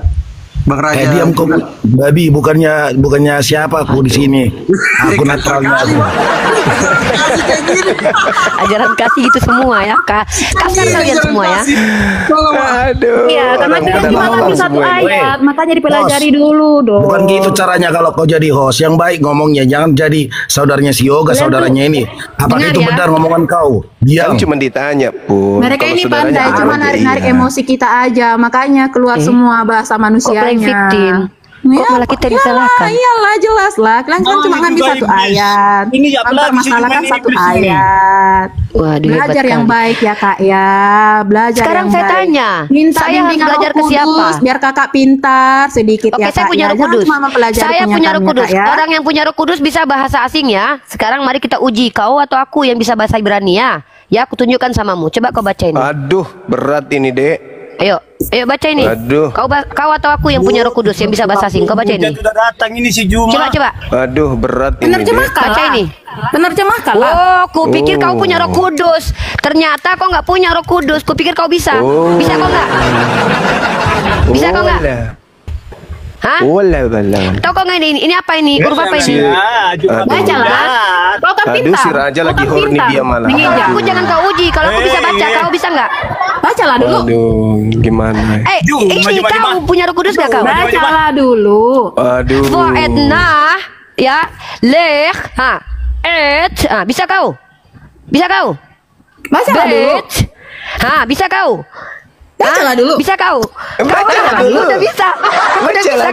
Bang Raja. Diam kau, babi, bukannya siapa aku di sini. Aku netralnya aku. Ajaran kasih itu semua ya. Kasar kalian semua ya. Aduh. Iya, karena kita cuma ngambil satu ayat, makanya dipelajari dulu dong. Bukan gitu caranya kalau kau jadi host. Yang baik ngomongnya, jangan jadi saudaranya si Yoga, saudaranya ini. Apakah itu benar ngomongan kau? Diam. Cuma ditanya pun. Mereka ini pandai, cuma narik-narik emosi kita aja, makanya keluar semua bahasa manusianya. Victim. Ya, malah kita disalahkan? Iyalah, jelas lah. Kalian kan cuma ngambil satu ayat. Mempermasalahkan satu ayat. Waduh, belajar yang baik ya Kak ya. Belajar sekarang yang saya baik. tanya, Minta saya harus belajar ke siapa? Biar Kakak pintar sedikit Oke, ya Kak. saya punya ya. Roh Kudus. Saya punya Roh Kudus. Ya. Orang yang punya Roh Kudus bisa bahasa asing ya. Sekarang mari kita uji kau atau aku yang bisa bahasa Ibrani ya. Ya, aku tunjukkan samamu. Coba kau baca ini. Aduh, berat ini, Dek. Ayo baca ini. Aduh. Kau atau aku yang punya Roh Kudus yang bisa bahasa asing. Kau baca ini. Sudah datang ini si Juma. Coba. Aduh, berat ini. Penerjemahkan. Baca ini. Penerjemahkan lah. Oh, kupikir kau punya Roh Kudus. Ternyata kau nggak punya Roh Kudus. Kupikir kau bisa. Bisa kau nggak? Bisa kau nggak? Hah? Tahu kau nggak ini? Ini apa ini? Huruf apa ini? Baca lah. Kau kan Aduh, pintar. si Raja lagi horny dia malah. Aku jangan kau uji. Kalau aku bisa baca, kau bisa nggak? Bacalah dulu. Aduh, gimana? Ini kau punya Roh Kudus nggak kau? Bacalah dulu. Aduh. Fo'edna ya leh bisa kau? Bisa kau? Bacalah dulu. Bisa kau? Bacalah dulu. Bisa kau? Bacalah dulu. Udah bisa.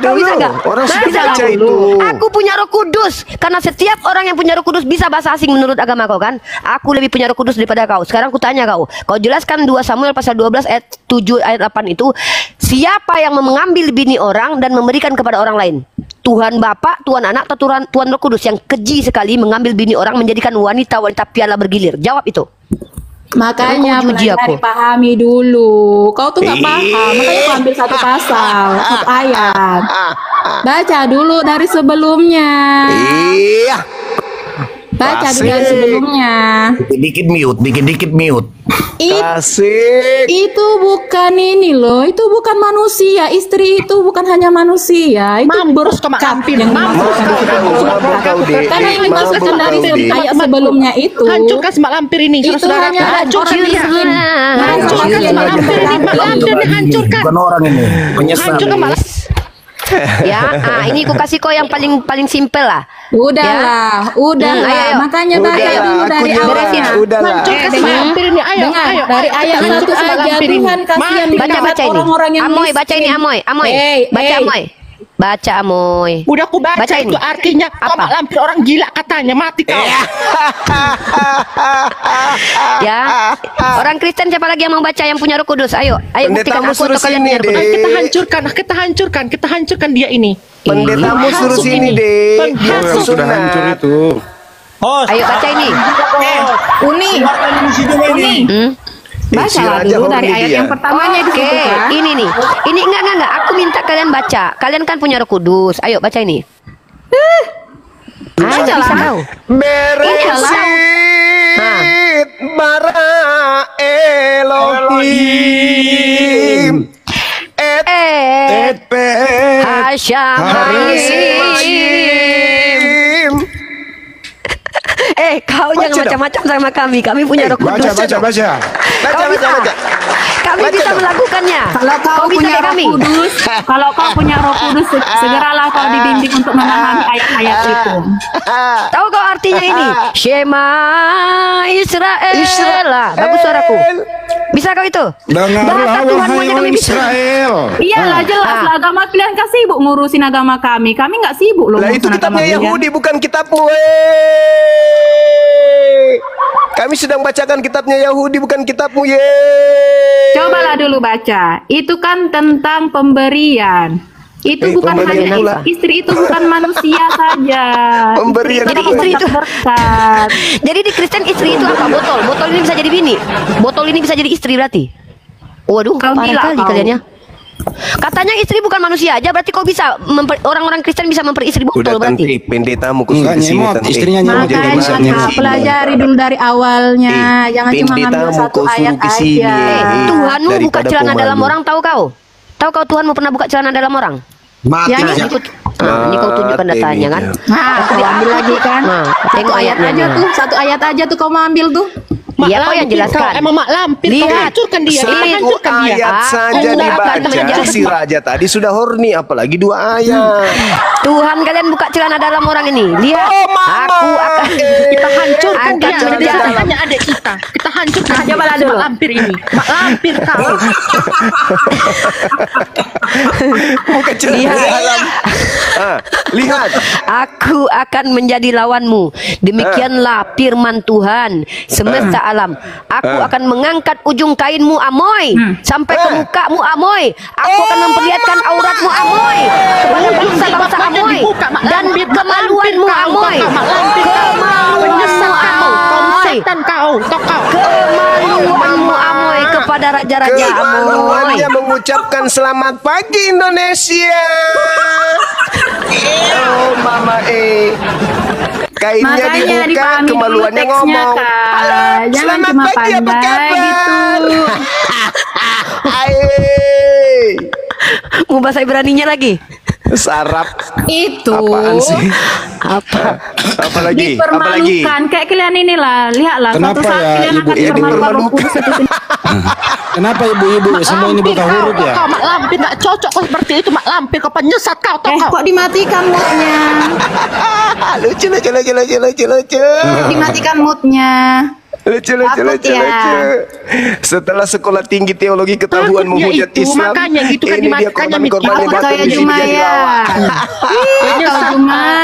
Kau bisa nggak? Orang sudah Bacalah baca dulu. itu. Aku punya Roh Kudus. Karena setiap orang yang punya Roh Kudus bisa bahasa asing menurut agama kau kan? Aku lebih punya Roh Kudus daripada kau. Sekarang aku tanya kau. Kau jelaskan 2 Samuel pasal 12 ayat 7 ayat 8 itu. Siapa yang mengambil bini orang dan memberikan kepada orang lain? Tuhan Bapa, Tuhan Anak, atau Tuhan Roh Kudus yang keji sekali mengambil bini orang menjadikan wanita-wanita piala bergilir. Jawab itu. Makanya pelajari pahami dulu. Kau tuh nggak paham, makanya kau ambil satu pasal, satu ayat. Baca dulu dari sebelumnya. Iya. Baca dulu dari sebelumnya. Dikit-dikit mute. Asik. Itu bukan ini loh, itu bukan manusia. Istri itu bukan hanya manusia, itu berkat yang dimasukkan di dalam surga. Karena yang dimasukkan dari ayat sebelumnya itu. Hancurkan semak lampir ini. Itu hanya hancurkan dia. Hancurkan semak lampir ini. Hancurkan. Bukan orang ini, penyesal. Ya, ini aku kasih kau yang paling simpel lah. Udahlah. Ayo. Makanya baca dulu dari awalnya. Hancurkan semak lampir ini. Ayo. Dari ayat 1 saja Tuhan kasihan baca ini. orang-orang yang Amoy, baca ini Amoy. Baca Amoy. Baca Amoy. Udah aku baca itu ini. artinya semak lampir orang gila katanya, mati kau. Ya. Orang Kristen siapa lagi yang mau baca yang punya Roh Kudus? Ayo buktikan aku atau kalian punya Roh Kudus. Kita hancurkan dia ini. Pendetamu suruh sini, Dek. Sudah hancur itu. Ayo baca ini. Uni. Bacalah dulu dari ayat yang pertamanya di situ kan. Ini nih. Ini enggak. Aku minta kalian baca. Kalian kan punya Roh Kudus. Ayo baca ini. Ayo bisa kau. Beresit bara Elohim. Et Hasyam. Kau jangan macam-macam sama kami. Kami punya Roh Kudus. Baca. Kami Kami bisa melakukannya. Kalau kau bisa punya kayak Roh kami. Kudus, kalau kau punya Roh Kudus, segeralah kau dibimbing untuk memahami ayat-ayat itu. Tahu kau artinya ini? Shema Israel. Lah, bagus suaraku. Bisa kau itu? Dengarlah wahai orang Israel. Iyalah jelas lah, agama kalian kan sibuk ngurusin agama kami. Kami nggak sibuk loh. Lah itu ngurusin agama kitabnya kalian. Yahudi bukan kitabmu. Kami sedang bacakan kitabnya Yahudi bukan kitabmu. Cobalah dulu baca. Itu kan tentang pemberian. Itu bukan pemberian hanya pula. istri itu bukan manusia saja. Pemberian Jadi pula. istri itu berkat. Jadi di Kristen istri itu apa? Botol. Botol ini bisa jadi bini. Botol ini bisa jadi istri berarti. Waduh, Kau parah gila kali kau. kalian ya. Katanya istri bukan manusia aja, berarti kau bisa orang-orang Kristen bisa memperistri Udah botol berarti. tante, pendetamu ke Enggak sini nyemot, tante. istrinya nyemot. Mau jadi Makanya bisa kak, nyemot. pelajari dulu dari awalnya. Jangan cuma ngambil pendetamu satu kau suruh ayat ke sini. aja. Tuhanmu buka Daripada celana kau dalam malu. orang, tahu kau? Tahu kau Tuhanmu pernah buka celana dalam orang? Mati Yang aja. Nah, ini kau tunjukkan datanya kan? Nah, kau ambil lagi kan? Nah, Satu tengok ayat ayatnya. aja tuh, satu ayat aja tuh kau mau ambil tuh. Iya, kau yang jelaskan. Emang mak lampir, kau Lihat. hancurkan dia. Kau Satu hancurkan dia. ayat saja Aku akan dibaca menjadi- si raja tadi sudah horny apalagi 2 ayat. Tuhan kalian buka celana dalam orang ini. Lihat. Aku akan Kita hancurkan Akan dia. Jadi menjadi- katanya adik kita. Kita hancurkan dia. cobalah Si dulu. mak lampir ini. Mak lampir kau. Bukan celana Lihat. dalam. Lihat. Aku akan menjadi lawanmu. Demikianlah firman Tuhan semesta alam. Aku akan mengangkat ujung kainmu Amoy sampai ke mukamu Amoy. Aku akan memperlihatkan auratmu Amoy kepada bangsa-bangsa Amoy dan kemaluanmu Amoy. Kemaluanmu Amoy. Setan kau. Kemaluanmu Amoy kepada raja-raja Amoy. Kemaluannya mengucapkan selamat pagi Indonesia. Oh mama kainnya Makanya dibuka, dipahami dulu kemaluannya teksnya, ngomong. Kak. Halo, Jangan selamat cuma pagi, apa pandai kabar? gitu. Mau bahasa Ibraninya lagi? Sarap. Itu Apaan sih? Apa? Apalagi? Apalagi? dipermalukan kayak kalian inilah, lihatlah Kenapa suatu saat ya, kalian Ibu? akan Ya, dipermalukan Roh dipermalukan. Kudus itu sendiri. Kenapa ibu-ibu semua ini buta huruf ya? Kau mak lampir nggak cocok kau seperti itu mak lampir. Kau penyesat kau. Tahu kau. Kok dimatikan moodnya? Lucu. Dimatikan moodnya. Lucu. Takut ya. Setelah sekolah tinggi teologi ketahuan Takut dia menghujat itu, Islam. makanya gitu kan Ini dia dimakannya korban-korban yang Takut bakal kayak di sini Juma jadi ya. lawan. Ih, kau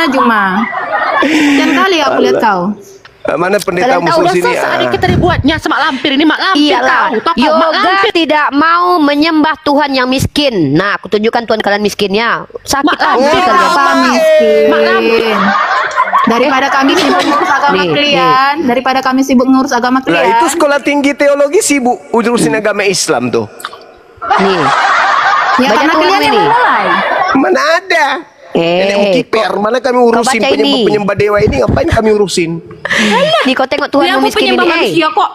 Juma. Jangan kali aku lihat kau. Mana pendeta Kau musuh udah sini? selesai adik kita dibuatnya semak lampir ini mak lampir Iyalah, kau. Tahu kau mak yoga lampir. tidak mau menyembah Tuhan yang miskin. Nah, aku tunjukkan Tuhan kalian miskinnya. Sakit Mak hati lampir, kalian. Apa miskin? Mak lampir. Daripada kami sibuk ngurus agama Nih, kalian, daripada kami sibuk ngurus agama Lah kalian. itu sekolah tinggi teologi sibuk urusin agama Islam tuh. Nih. Ya Baca karena Tuhan kalian yang ini. memulai. Mana ada? Nenek kiper, mana kami urusin baca ini. penyembah dewa ini ngapain kami urusin? Nih kau tengok Tuhan Dia mau miskin penyembah ini. manusia kok.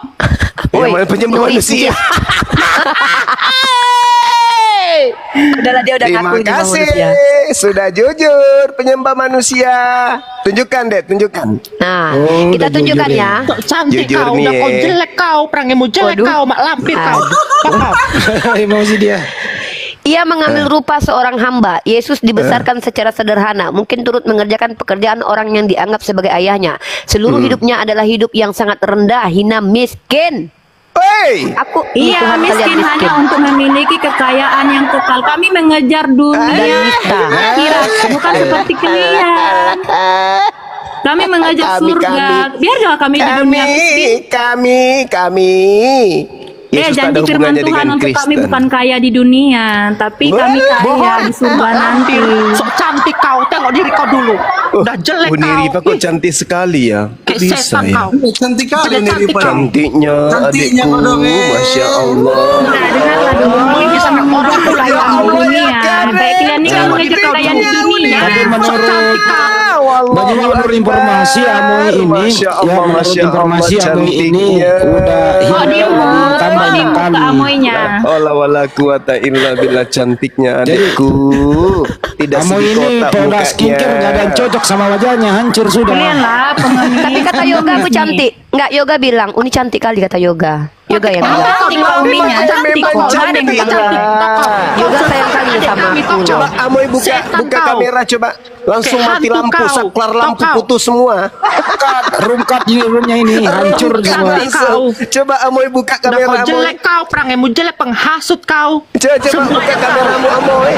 Woi, Mana penyembah Nuri, manusia? Udahlah dia udah Terima ngaku nyembah kasih manusia. sudah jujur penyembah manusia. Tunjukkan deh, tunjukkan. Nah, Oh, kita udah tunjukkan jujur ya. Kau cantik Jujur kau. nih, Udah kau eh. jelek kau. Perangimu jelek Waduh. kau mak lampir kau. Tahu kau. Emosi dia. Ia mengambil rupa seorang hamba. Yesus dibesarkan secara sederhana, mungkin turut mengerjakan pekerjaan orang yang dianggap sebagai ayahnya. Seluruh hidupnya adalah hidup yang sangat rendah, hina, miskin. Hey, Aku Iya, Tuhan kalian miskin hanya untuk memiliki kekayaan yang kekal. Kami mengejar dunia Dan nista. akhirat, bukan seperti kalian. Kami mengejar surga. Biar juga kami di dunia miskin. kami. Yesus tak ada Janji firman hubungannya Tuhan dengan untuk kami Kristen. bukan kaya di dunia, tapi kami kaya di surga nanti. Sok cantik kau. Tengok diri kau dulu. Udah jelek Bu Niri kau. kok cantik sekali ya. Kok Kayak bisa setan ya? kau. Cantik kali Sudah ini cantik Ripa. kau. Cantiknya Cantiknya adikku, kau dong, Masya Allah. Nah, dengarlah dulu. Ini sama orang kekayaan di dunia. Kayak kalian ini kan mengejar kekayaan di dunia. Tapi menurut menurut informasi Amoy ini, Masya Allah, menurut Masya informasi Allah, Amoy ini cantiknya. udah Oh, dia mau tambah dia mau ke kali. amoynya. Allah wala quwata illa billah cantiknya adikku. Tidak Amoy segi ini kotak produk skincare gak ada yang cocok sama wajahnya, hancur sudah. Kalian lah pengemis. Tapi kata Yoga aku cantik. Enggak, Yoga bilang, "Uni cantik kali," kata Yoga. Yoga yang bilang. Cantik kok uminya, cantik kok. Ada yang bilang. Yoga sayang kali sama aku. Coba Amoy buka kamera coba. Langsung mati lampu, saklar lampu putus semua. Roomkat ini roomnya ini hancur semua. Coba Amoy buka kamera. Kau jelek kau, perangmu jelek, penghasut kau. Coba buka kameramu Amoy.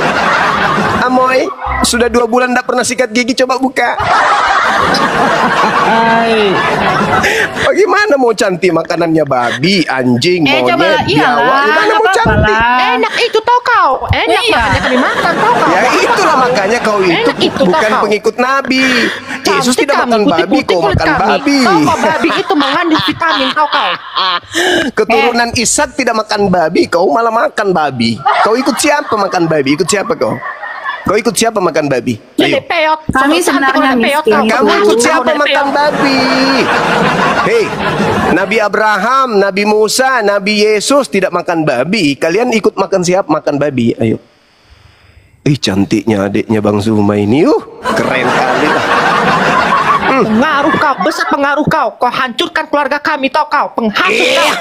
Amoy, sudah 2 bulan tidak pernah sikat gigi, coba buka. Bagaimana mau cantik makanannya babi, anjing, monyet, biawak? Gimana mau cantik? Enak itu tau kau. Enak makanya kami makan tau kau. Ya itulah makanya kau itu bukan pengikut Nabi. Yesus tidak makan babi, kau makan babi. Kau babi itu mengandung vitamin tau kau. Keturunan Ishak tidak makan babi, kau malah makan babi. Kau ikut siapa makan babi? Ikut siapa kau? Kau ikut siapa makan babi? Ayo. Kami sebenarnya miskin. Kamu ikut siapa makan babi? Hei, Nabi Abraham, Nabi Musa, Nabi Yesus tidak makan babi. Kalian ikut makan siapa? Makan babi. Ayo. Ih, cantiknya adiknya Bang Zuma ini. Keren kali lah. Pengaruh kau, besar pengaruh kau. Kau hancurkan keluarga kami tau kau. Penghasut kau.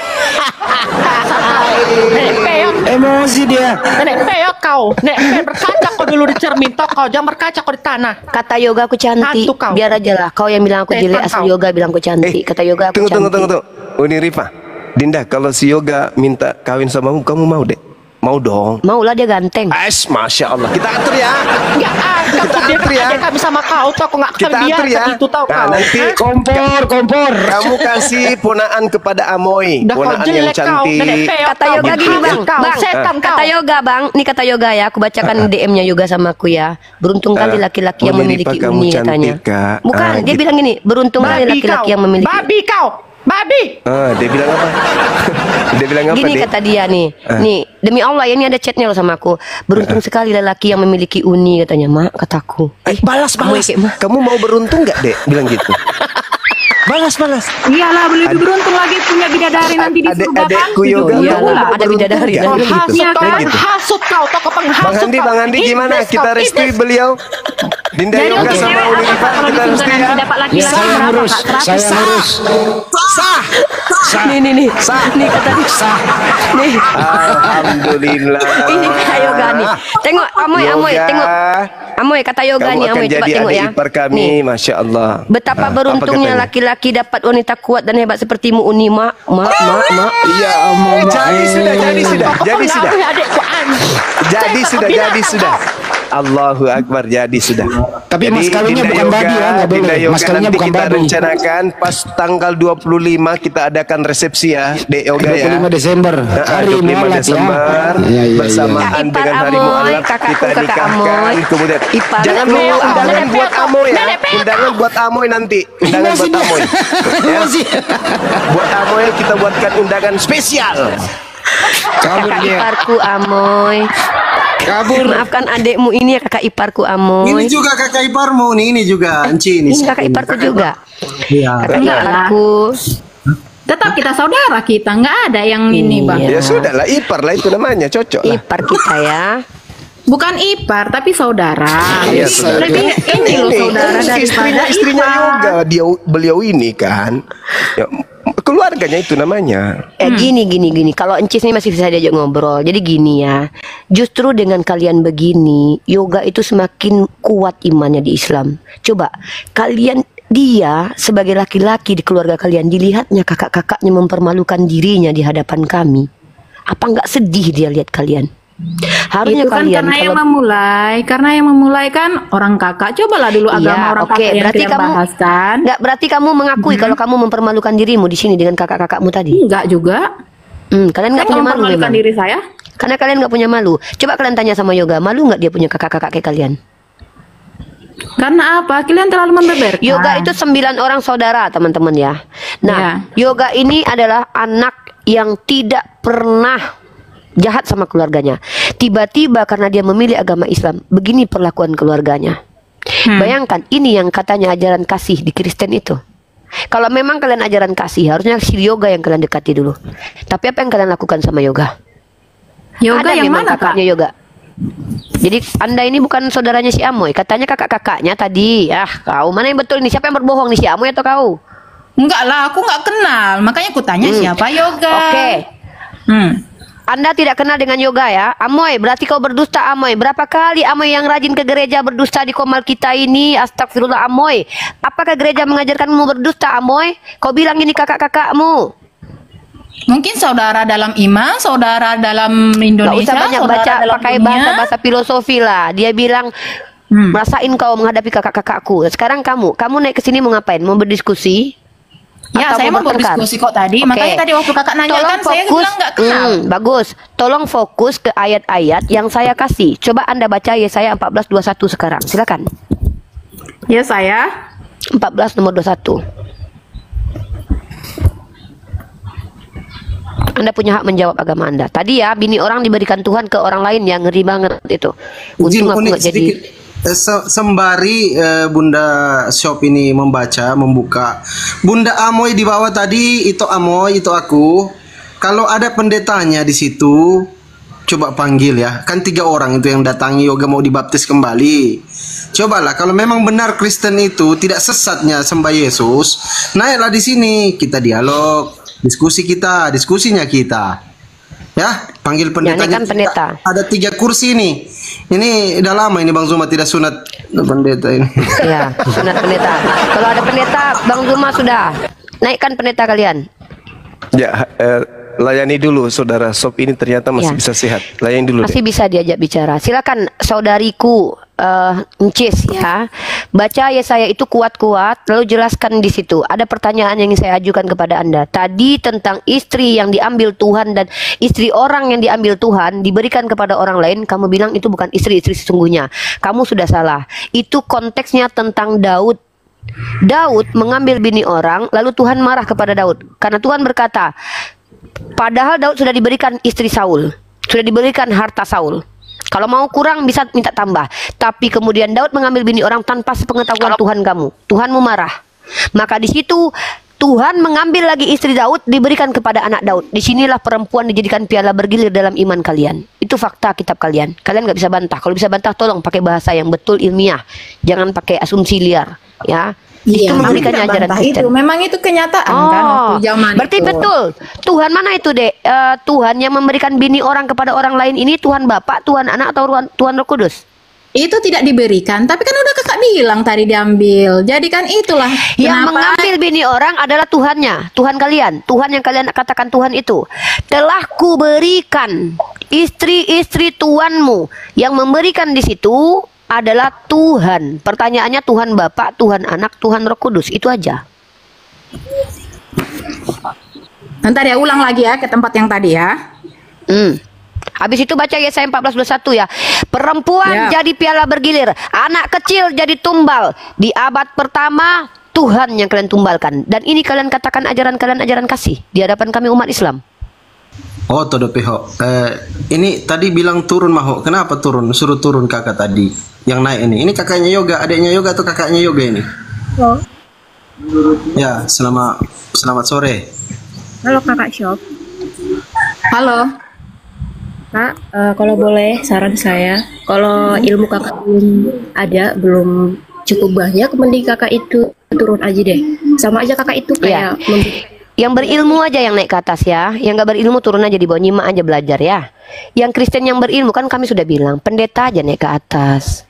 Nenek peot. Emosi dia. Nenek peot kau. Nenek berkaca kau dulu di cermin tau kau. Jangan berkaca kau di tanah. Kata Yoga aku cantik. Biar aja lah. Kau yang bilang aku jelek, asal Yoga bilang aku cantik. Kata Yoga aku cantik. Tunggu. Uni Rifa, Dinda, kalau si Yoga minta kawin sama kamu mau deh? Mau dong. Maulah, dia ganteng. Masya Allah. Kita atur ya. Enggak Kita atur ya. kami sama kau tau kau nggak Kita atur ya. itu tau kau. Nanti kompor. Kamu kasih ponaan kepada Amoy. Ponaan yang cantik. Kata Yoga gini bang. Kata Yoga bang. Ini kata Yoga ya. Aku bacakan DM-nya Yoga sama aku ya. Beruntung kali laki-laki yang memiliki uni katanya. Bukan. Dia bilang gini. Beruntung kali laki-laki yang memiliki. Babi kau. Babi. Dia bilang apa? Dia bilang apa? Gini kata dia nih. Nih, demi Allah ya, ini ada chatnya loh sama aku. Beruntung sekali lelaki yang memiliki uni katanya, Mak, kataku. Balas. Kamu mau beruntung nggak, Dek? Bilang gitu. Balas. Iyalah, lebih beruntung lagi punya bidadari nanti di surga kan. Adekku Yoga. Ada bidadari. Penghasut kau, tau kau penghasut. Bang Andi gimana? Kita restui beliau. Dinda Yoga sama Uni Rifa kita restui ya. Saya ngurus. Sah. Nih. Nih kata dia. Sah. Nih. Alhamdulillah. Ini kata Yoga nih. Tengok Amoy, tengok. Amoy kata Yoga nih, Amoy coba tengok ya. Ipar kami, Masya Allah. Betapa beruntungnya laki-laki dapat wanita kuat dan hebat sepertimu, Uni. Mak. Iya, Jadi sudah. Allahu Akbar, jadi sudah. Tapi mas kawinnya bukan babi ya, nggak boleh. Mas kawinnya bukan kita babi. rencanakan pas tanggal 25 kita adakan resepsi ya, Dek Yoga ya. 25 Desember. Hari 25 Desember ya. bersamaan dengan hari Mu'alaf kita nikahkan. Kemudian jangan lupa undangan buat Amoy ya. Undangan buat Amoy nanti. Undangan buat Amoy. Buat Amoy kita buatkan undangan spesial. Kakak iparku Amoy. Kabur. Maafkan adekmu ini ya, kakak iparku Amoy. Ini juga kakak iparmu nih, ini juga Anci ini. Ini kakak iparku juga. Iya. Kakak iparku. Tetap kita saudara kita, nggak ada yang ini bang. Ya sudah lah, ipar lah itu namanya, cocok lah. Ipar kita ya. Bukan ipar tapi saudara. Iya, saudara. Lebih ini loh saudara daripada istrinya ipar. Yoga, beliau ini kan. Ya, keluarganya itu namanya. Gini. Kalau Encis ini masih bisa diajak ngobrol. Jadi gini ya. Justru dengan kalian begini, Yoga itu semakin kuat imannya di Islam. Coba kalian, dia sebagai laki-laki di keluarga kalian, dilihatnya kakak-kakaknya mempermalukan dirinya di hadapan kami. Apa nggak sedih dia lihat kalian? Harusnya itu kan kalian karena yang memulai kan orang kakak. Cobalah dulu agama orang kakak yang berarti kalian bahas kan. Nggak, berarti kamu mengakui kalau kamu mempermalukan dirimu di sini dengan kakak-kakakmu tadi. Enggak juga. Kalian nggak punya malu memang. Diri saya. Karena kalian nggak punya malu. Coba kalian tanya sama Yoga, malu nggak dia punya kakak-kakak kayak kalian? Karena apa? Kalian terlalu membeberkan. Yoga itu 9 orang saudara, teman-teman ya. Nah, Yoga ini adalah anak yang tidak pernah jahat sama keluarganya. Tiba-tiba karena dia memilih agama Islam, begini perlakuan keluarganya. Bayangkan, ini yang katanya ajaran kasih di Kristen itu. Kalau memang kalian ajaran kasih, harusnya si Yoga yang kalian dekati dulu. Tapi apa yang kalian lakukan sama Yoga? Yoga ada yang memang mana, kakaknya Yoga. Jadi Anda ini bukan saudaranya si Amoy. Katanya kakak-kakaknya tadi. Kau mana yang betul ini? Siapa yang berbohong nih, si Amoy atau kau? Enggak lah, aku nggak kenal. Makanya aku tanya siapa yoga. Oke. Anda tidak kenal dengan yoga ya? Amoy, berarti kau berdusta Amoy. Berapa kali Amoy yang rajin ke gereja berdusta di Komal kita ini? Astagfirullah Amoy. Apakah gereja mengajarkanmu berdusta Amoy? Kau bilang ini kakak-kakakmu. Mungkin saudara dalam iman, saudara dalam Indonesia. Gak usah banyak baca pakai bahasa filosofi lah. Dia bilang rasain kau menghadapi kakak-kakakku. Sekarang kamu naik ke sini mau ngapain? Mau berdiskusi? Ya, saya mau berdiskusi kok tadi. Makanya tadi waktu kakak nanya kan saya bilang nggak kenal. Bagus. Tolong fokus ke ayat-ayat yang saya kasih. Coba Anda baca Yesaya 14:21 sekarang. Silakan. Yesaya 14 nomor 21. Anda punya hak menjawab agama Anda. Tadi ya, bini orang diberikan Tuhan ke orang lain yang ngeri banget itu. Untung aku nggak jadi. Sembari Bunda Shop ini membuka, Bunda Amoy di bawah tadi itu Amoy, itu aku. Kalau ada pendetanya di situ, coba panggil ya. Kan 3 orang itu yang datangi yoga mau dibaptis kembali. Cobalah kalau memang benar Kristen itu tidak sesatnya sembah Yesus, naiklah di sini kita dialog, diskusinya kita. Ya, panggil pendetanya. Kan pendeta. Ada 3 kursi nih. Ini udah lama ini Bang Zuma tidak sunat pendeta ini. Ya, sunat pendeta. Kalau ada pendeta, Bang Zuma sudah naikkan pendeta kalian. Ya, layani dulu saudara Sob ini ternyata masih bisa sehat. Layani dulu. Masih bisa diajak bicara. Silakan saudariku Encis ya. Baca Yesaya itu kuat-kuat lalu jelaskan di situ. Ada pertanyaan yang ingin saya ajukan kepada Anda. Tadi tentang istri yang diambil Tuhan dan istri orang yang diambil Tuhan diberikan kepada orang lain, kamu bilang itu bukan istri-istri sesungguhnya. Kamu sudah salah. Itu konteksnya tentang Daud. Daud mengambil bini orang lalu Tuhan marah kepada Daud karena Tuhan berkata, padahal Daud sudah diberikan istri Saul, sudah diberikan harta Saul. Kalau mau kurang bisa minta tambah. Tapi kemudian Daud mengambil bini orang tanpa sepengetahuan Tuhan kamu. Tuhanmu marah. Maka di situ Tuhan mengambil lagi istri Daud diberikan kepada anak Daud. Disinilah perempuan dijadikan piala bergilir dalam iman kalian. Itu fakta kitab kalian. Kalian nggak bisa bantah. Kalau bisa bantah tolong pakai bahasa yang betul ilmiah. Jangan pakai asumsi liar. Ya. Iya, itu memberikannya ajaran Kristen. Itu memang itu kenyataan kan waktu zaman berarti itu. Betul. Tuhan mana itu, Dek? Tuhan yang memberikan bini orang kepada orang lain ini Tuhan Bapa, Tuhan Anak atau Tuhan Roh Kudus? Itu tidak diberikan, tapi kan udah kakak bilang tadi diambil. Jadi kan itulah yang mengambil bini orang adalah Tuhannya, Tuhan kalian, Tuhan yang kalian katakan Tuhan itu. Telah kuberikan istri-istri tuanmu, yang memberikan di situ adalah Tuhan. Pertanyaannya Tuhan Bapa, Tuhan Anak, Tuhan Roh Kudus. Itu aja. Nanti ya ulang lagi ya ke tempat yang tadi ya. Habis itu baca Yesaya 14:21 ya. Perempuan jadi piala bergilir, anak kecil jadi tumbal. Di abad pertama Tuhan yang kalian tumbalkan. Dan ini kalian katakan ajaran kalian ajaran kasih di hadapan kami umat Islam. Oh, todo peho. Ini tadi bilang turun Maho. Kenapa turun? Suruh turun kakak tadi. Yang naik ini. Ini kakaknya yoga, adiknya yoga atau kakaknya yoga ini? Oh. Ya, selamat sore. Halo Kakak Shop. Halo. Kak, kalau boleh saran saya, kalau ilmu kakak belum cukup banyak, mending kakak itu turun aja deh. Sama aja kakak itu kayak yang berilmu aja yang naik ke atas ya. Yang gak berilmu turun aja di bawah, nyimak aja belajar ya. Yang Kristen yang berilmu kan kami sudah bilang, pendeta aja naik ke atas.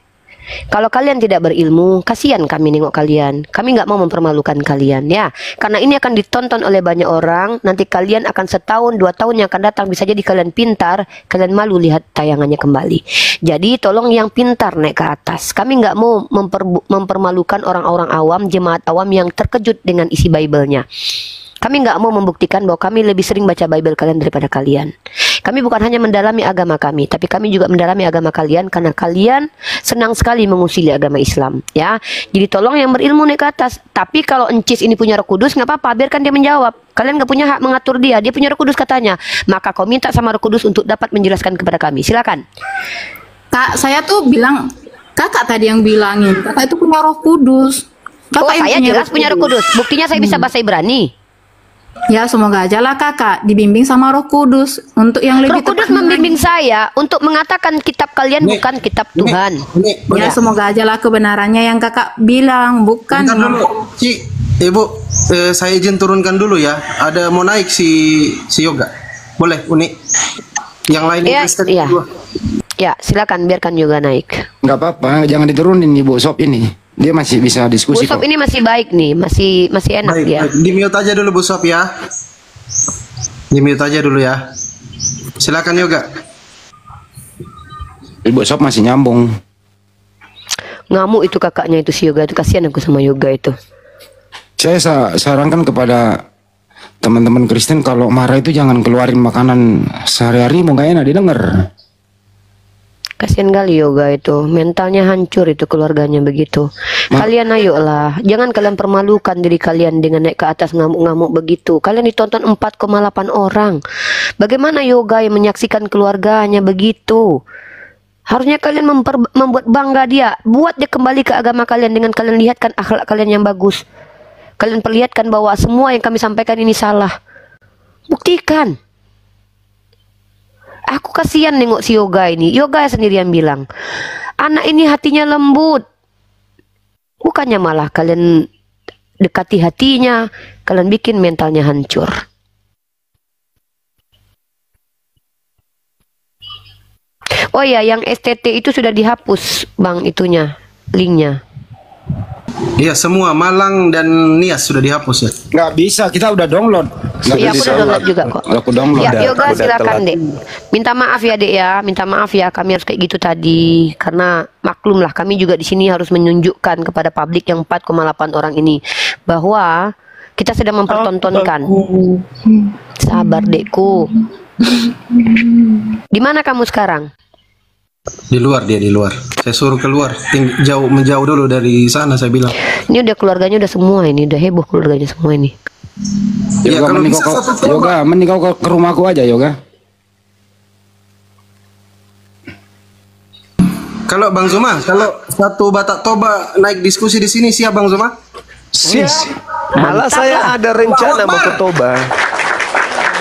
Kalau kalian tidak berilmu, kasihan kami nengok kalian. Kami nggak mau mempermalukan kalian ya. Karena ini akan ditonton oleh banyak orang. Nanti kalian akan setahun, 2 tahun yang akan datang bisa jadi kalian pintar, kalian malu lihat tayangannya kembali. Jadi tolong yang pintar naik ke atas. Kami nggak mau mempermalukan orang-orang awam, jemaat awam yang terkejut dengan isi Bible-nya. Kami nggak mau membuktikan bahwa kami lebih sering baca Bible kalian daripada kalian. Kami bukan hanya mendalami agama kami, tapi kami juga mendalami agama kalian karena kalian senang sekali mengusili agama Islam, ya. Jadi tolong yang berilmu naik ke atas. Tapi kalau Encis ini punya Roh Kudus, nggak apa-apa, biarkan dia menjawab. Kalian nggak punya hak mengatur dia. Dia punya Roh Kudus katanya. Maka kau minta sama Roh Kudus untuk dapat menjelaskan kepada kami. Silakan. Kak, saya tuh bilang, kakak tadi yang bilangin, kakak itu punya Roh Kudus. Kakak saya jelas punya Roh Kudus. Buktinya saya bisa bahasa Ibrani. Ya semoga aja lah kakak dibimbing sama Roh Kudus untuk yang lebih. Roh Kudus membimbing saya untuk mengatakan kitab kalian bukan kitab Tuhan. Ya semoga aja lah kebenarannya yang kakak bilang bukan. Bentar dulu, Ci. Ibu, saya izin turunkan dulu ya. Ada mau naik si Yoga. Boleh, Uni. Yang lain Kristen dua. Ya, silakan biarkan Yoga naik. Nggak apa-apa, jangan diturunin Ibu Sob ini. Dia masih bisa diskusi Bu Sob kok. ini masih baik nih, masih enak Baik, dia. baik. Di mute aja dulu Bu Sob ya. Di mute aja dulu ya. Silakan Yoga. Ibu Sob masih nyambung. Ngamuk itu kakaknya itu si Yoga itu, kasihan aku sama Yoga itu. Saya sarankan kepada teman-teman Kristen kalau marah itu jangan keluarin makanan sehari-hari, mau nggak enak didengar. Kasihan kali Yoga itu, mentalnya hancur itu keluarganya begitu. Kalian ayolah, jangan kalian permalukan diri kalian dengan naik ke atas ngamuk-ngamuk begitu. Kalian ditonton 4,8 orang. Bagaimana Yoga yang menyaksikan keluarganya begitu? Harusnya kalian membuat bangga dia. Buat dia kembali ke agama kalian dengan kalian lihatkan akhlak kalian yang bagus. Kalian perlihatkan bahwa semua yang kami sampaikan ini salah. Buktikan. Aku kasihan nengok si Yoga ini. Yoga sendiri yang bilang, anak ini hatinya lembut. Bukannya malah kalian dekati hatinya, kalian bikin mentalnya hancur. Oh ya, yang STT itu sudah dihapus, Bang, itunya, linknya. Iya, semua Malang dan Nias sudah dihapus ya. Nggak bisa, kita udah download. Iya, aku udah download juga kok. Aku download. Ya, Yoga silakan Dek. Minta maaf ya Dek ya, minta maaf ya kami harus kayak gitu tadi. Karena maklum lah kami juga di sini harus menunjukkan kepada publik yang 4,8 orang ini bahwa kita sedang mempertontonkan. Sabar Dekku. Di mana kamu sekarang? Di luar dia, di luar. Saya suruh keluar, menjauh dulu dari sana saya bilang. Ini udah keluarganya udah semua ini, udah heboh keluarganya semua ini. Ya, Yoga, mending kau ke rumahku aja Yoga. Kalau Bang Zuma, kalau satu Batak Toba naik diskusi di sini siap Bang Zuma? Siap. Malah saya ada rencana mau ke Toba.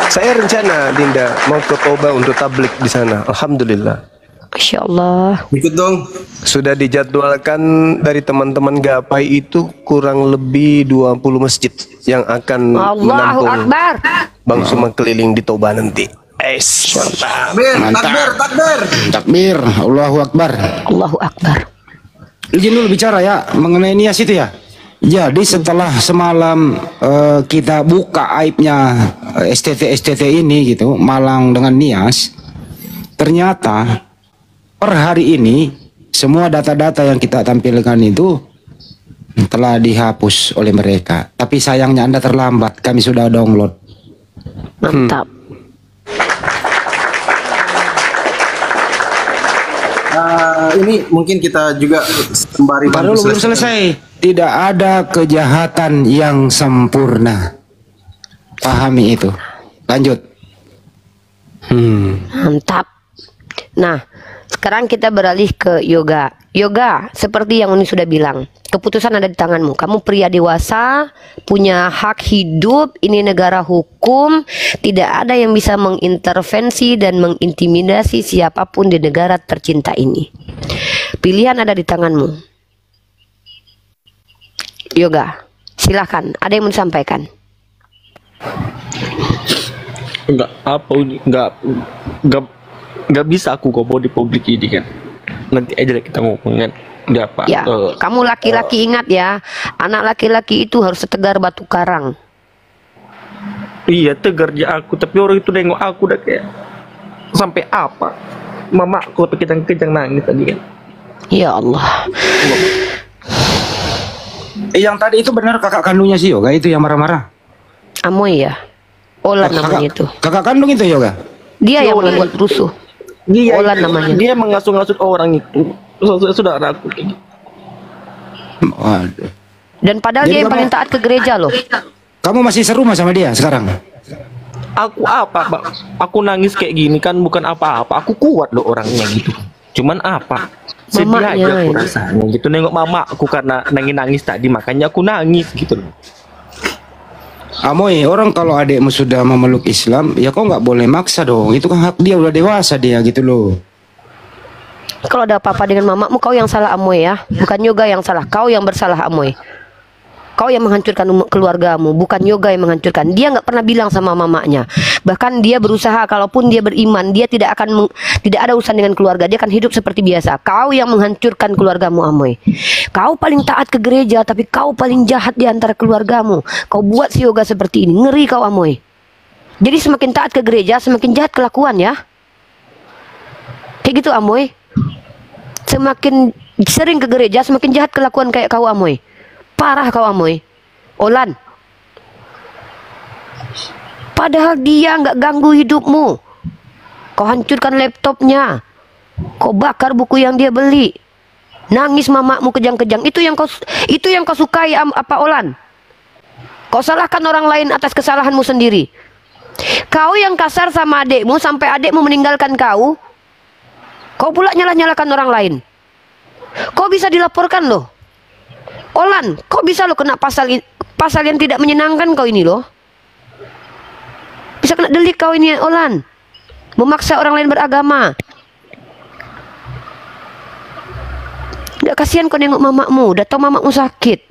Saya rencana Dinda mau ke Toba untuk tablik di sana. Alhamdulillah. Masya Allah. Ikut dong. Sudah dijadwalkan dari teman-teman Gapai itu kurang lebih 20 masjid yang akan Allahu menampung Akbar. Bang Zuma keliling di Toba nanti. Takbir, takbir. Takbir, Allahu Akbar. Allahu Akbar. Izin dulu bicara ya mengenai Nias itu ya. Jadi setelah semalam kita buka aibnya STT ini gitu, Malang dengan Nias, ternyata per hari ini semua data-data yang kita tampilkan itu telah dihapus oleh mereka. Tapi sayangnya Anda terlambat, kami sudah download. Mantap. Ini mungkin kita juga sembari Baru belum selesai. Tidak ada kejahatan yang sempurna. Pahami itu. Lanjut. Mantap. Nah, sekarang kita beralih ke Yoga. Yoga, seperti yang Uni sudah bilang, keputusan ada di tanganmu. Kamu pria dewasa, punya hak hidup, ini negara hukum, tidak ada yang bisa mengintervensi dan mengintimidasi siapapun di negara tercinta ini. Pilihan ada di tanganmu. Yoga, silahkan. Ada yang mau disampaikan? Nggak bisa aku ngomong di publik ini kan. Nanti aja deh kita ngomong kan. Nggak apa. Ya, kamu laki-laki ingat ya, anak laki-laki itu harus setegar batu karang. Iya tegar aja aku, tapi orang itu nengok aku udah kayak sampai apa? Mama aku kejang-kejang nangis tadi kan. Ya Allah. Yang tadi itu benar kakak kandungnya si Yoga itu yang marah-marah. Amoy ya. Olan namanya itu. Kakak kandung itu Yoga. Dia yang membuat rusuh. Dia Olan namanya. Dia mengasut-ngasut orang itu. Saudara aku kayak gitu. Waduh. Dan padahal Jadi dia yang paling taat ke gereja loh. Kamu masih serumah sama dia sekarang? Aku apa, Pak? Aku nangis kayak gini kan bukan apa-apa. Aku kuat loh orangnya gitu. Cuman apa? Sedih Mamanya aja aku ini. rasanya gitu nengok mama aku karena nangis tadi, makanya aku nangis gitu loh. Amoy, orang kalau adikmu sudah memeluk Islam, ya kau nggak boleh maksa dong. Itu kan hak dia, udah dewasa dia gitu loh. Kalau ada apa-apa dengan mamamu, kau yang salah Amoy ya. Bukan Yoga yang salah, kau yang bersalah Amoy. Kau yang menghancurkan keluargamu, bukan yoga yang menghancurkan. Dia nggak pernah bilang sama mamanya. Bahkan dia berusaha, kalaupun dia beriman, dia tidak ada urusan dengan keluarga. Dia akan hidup seperti biasa. Kau yang menghancurkan keluargamu, Amoy. Kau paling taat ke gereja, tapi kau paling jahat di antara keluargamu. Kau buat si yoga seperti ini. Ngeri kau, Amoy. Jadi semakin taat ke gereja, semakin jahat kelakuan ya. Kayak gitu, Amoy. Semakin sering ke gereja, semakin jahat kelakuan kayak kau, Amoy. Parah kau, Amoy. Olan. Padahal dia nggak ganggu hidupmu. Kau hancurkan laptopnya. Kau bakar buku yang dia beli. Nangis mamamu kejang-kejang. Itu yang kau sukai, apa, Olan? Kau salahkan orang lain atas kesalahanmu sendiri. Kau yang kasar sama adekmu sampai adekmu meninggalkan kau. Kau pula nyalah-nyalahkan orang lain. Kau bisa dilaporkan loh. Olan, kok bisa lo kena pasal yang tidak menyenangkan kau ini loh? Bisa kena delik kau ini, Olan. Memaksa orang lain beragama. Gak kasihan kau nengok mamamu, udah tau mamamu sakit.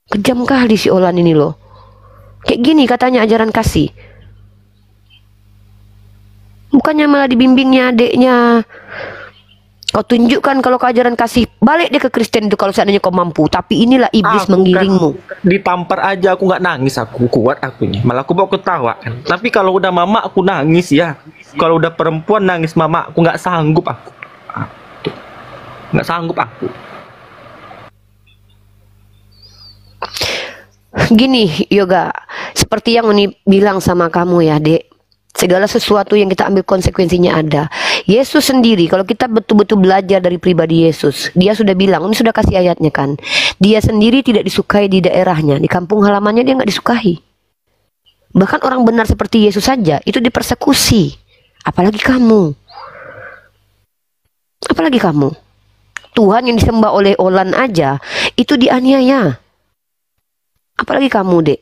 Kejam kali si Olan ini loh. Kayak gini katanya ajaran kasih. Bukannya malah dibimbingnya adeknya. Kau tunjukkan kalau keajaran kasih, balik dia ke Kristen itu kalau seandainya kau mampu. Tapi inilah iblis menggiringmu. Ditampar aja aku nggak nangis, aku kuat akunya. Malah aku bawa ketawa kan. Tapi kalau udah mama aku nangis ya. Kalau udah perempuan nangis mama aku nggak sanggup aku. Nggak sanggup aku. Gini Yoga, seperti yang Uni bilang sama kamu ya Dek. Segala sesuatu yang kita ambil konsekuensinya ada. Yesus sendiri, kalau kita betul-betul belajar dari pribadi Yesus, dia sudah bilang, ini sudah kasih ayatnya kan. Dia sendiri tidak disukai di daerahnya, di kampung halamannya dia nggak disukai. Bahkan orang benar seperti Yesus saja itu dipersekusi. Apalagi kamu. Apalagi kamu. Tuhan yang disembah oleh Olan aja itu dianiaya. Apalagi kamu, Dek.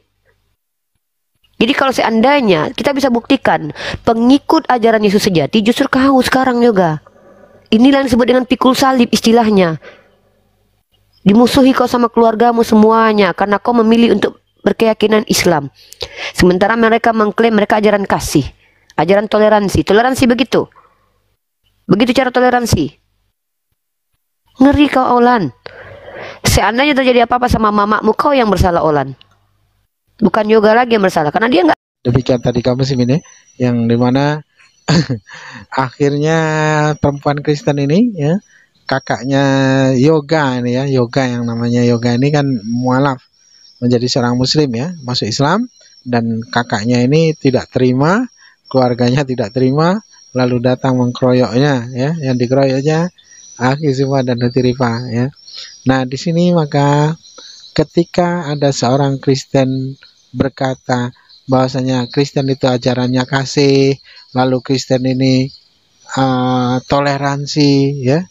Jadi kalau seandainya kita bisa buktikan pengikut ajaran Yesus sejati justru kau sekarang juga. Inilah yang disebut dengan pikul salib istilahnya. Dimusuhi kau sama keluargamu semuanya karena kau memilih untuk berkeyakinan Islam. Sementara mereka mengklaim mereka ajaran kasih, ajaran toleransi. Toleransi begitu. Begitu cara toleransi. Ngeri kau, Olan. Seandainya terjadi apa-apa sama mamamu, kau yang bersalah, Olan. Bukan Yoga lagi yang bersalah, karena dia nggak. Demikian tadi kamu sih ini, yang dimana akhirnya perempuan Kristen ini ya, kakaknya Yoga ini ya, Yoga yang namanya Yoga ini kan mualaf menjadi seorang Muslim ya, masuk Islam, dan kakaknya ini tidak terima, keluarganya tidak terima, lalu datang mengkeroyoknya ya, yang dikeroyoknya Aki Zuma dan Nuti Rifa ya. Nah di sini maka ketika ada seorang Kristen berkata bahwasanya Kristen itu ajarannya kasih, lalu Kristen ini toleransi ya,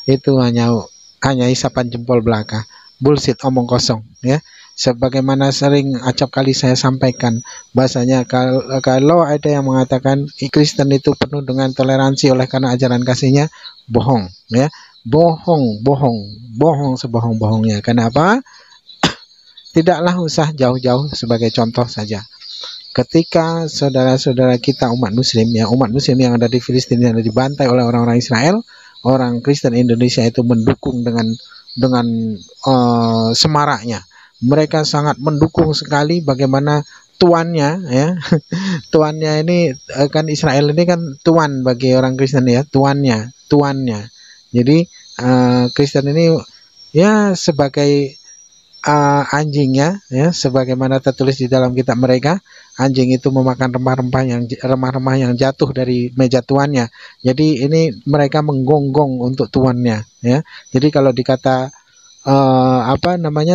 itu hanya isapan jempol belaka, bullshit, omong kosong ya. Sebagaimana sering acap kali saya sampaikan bahwasanya kalau ada yang mengatakan Kristen itu penuh dengan toleransi oleh karena ajaran kasihnya, bohong ya. Bohong sebohong-bohongnya. Kenapa? Tidaklah usah jauh-jauh, sebagai contoh saja. Ketika saudara-saudara kita umat muslim ya, umat muslim yang ada di Filistin yang dibantai oleh orang-orang Israel, orang Kristen Indonesia itu mendukung dengan semaraknya. Mereka sangat mendukung sekali bagaimana tuannya ya. Tuannya ini kan Israel ini kan tuan bagi orang Kristen ya, tuannya. Jadi Kristen ini ya sebagai anjingnya ya, sebagaimana tertulis di dalam kitab mereka, anjing itu memakan remah-remah yang jatuh dari meja tuannya. Jadi ini mereka menggonggong untuk tuannya ya. Jadi kalau dikata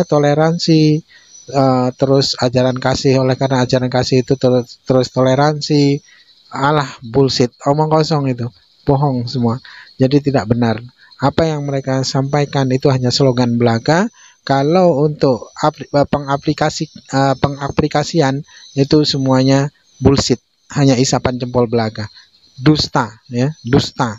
toleransi, terus ajaran kasih, oleh karena ajaran kasih itu terus toleransi, alah bullshit, omong kosong, itu bohong semua. Jadi tidak benar. Apa yang mereka sampaikan itu hanya slogan belaka. Kalau untuk pengaplikasian itu semuanya bullshit, hanya isapan jempol belaka, dusta ya, dusta.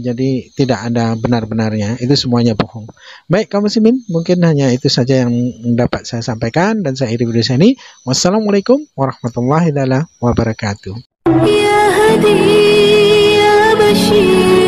Jadi tidak ada benar-benarnya, itu semuanya bohong. Baik kaum muslimin, mungkin hanya itu saja yang dapat saya sampaikan dan saya akhiri video ini. Wassalamualaikum warahmatullahi wabarakatuh. Ya Hadi ya Bashir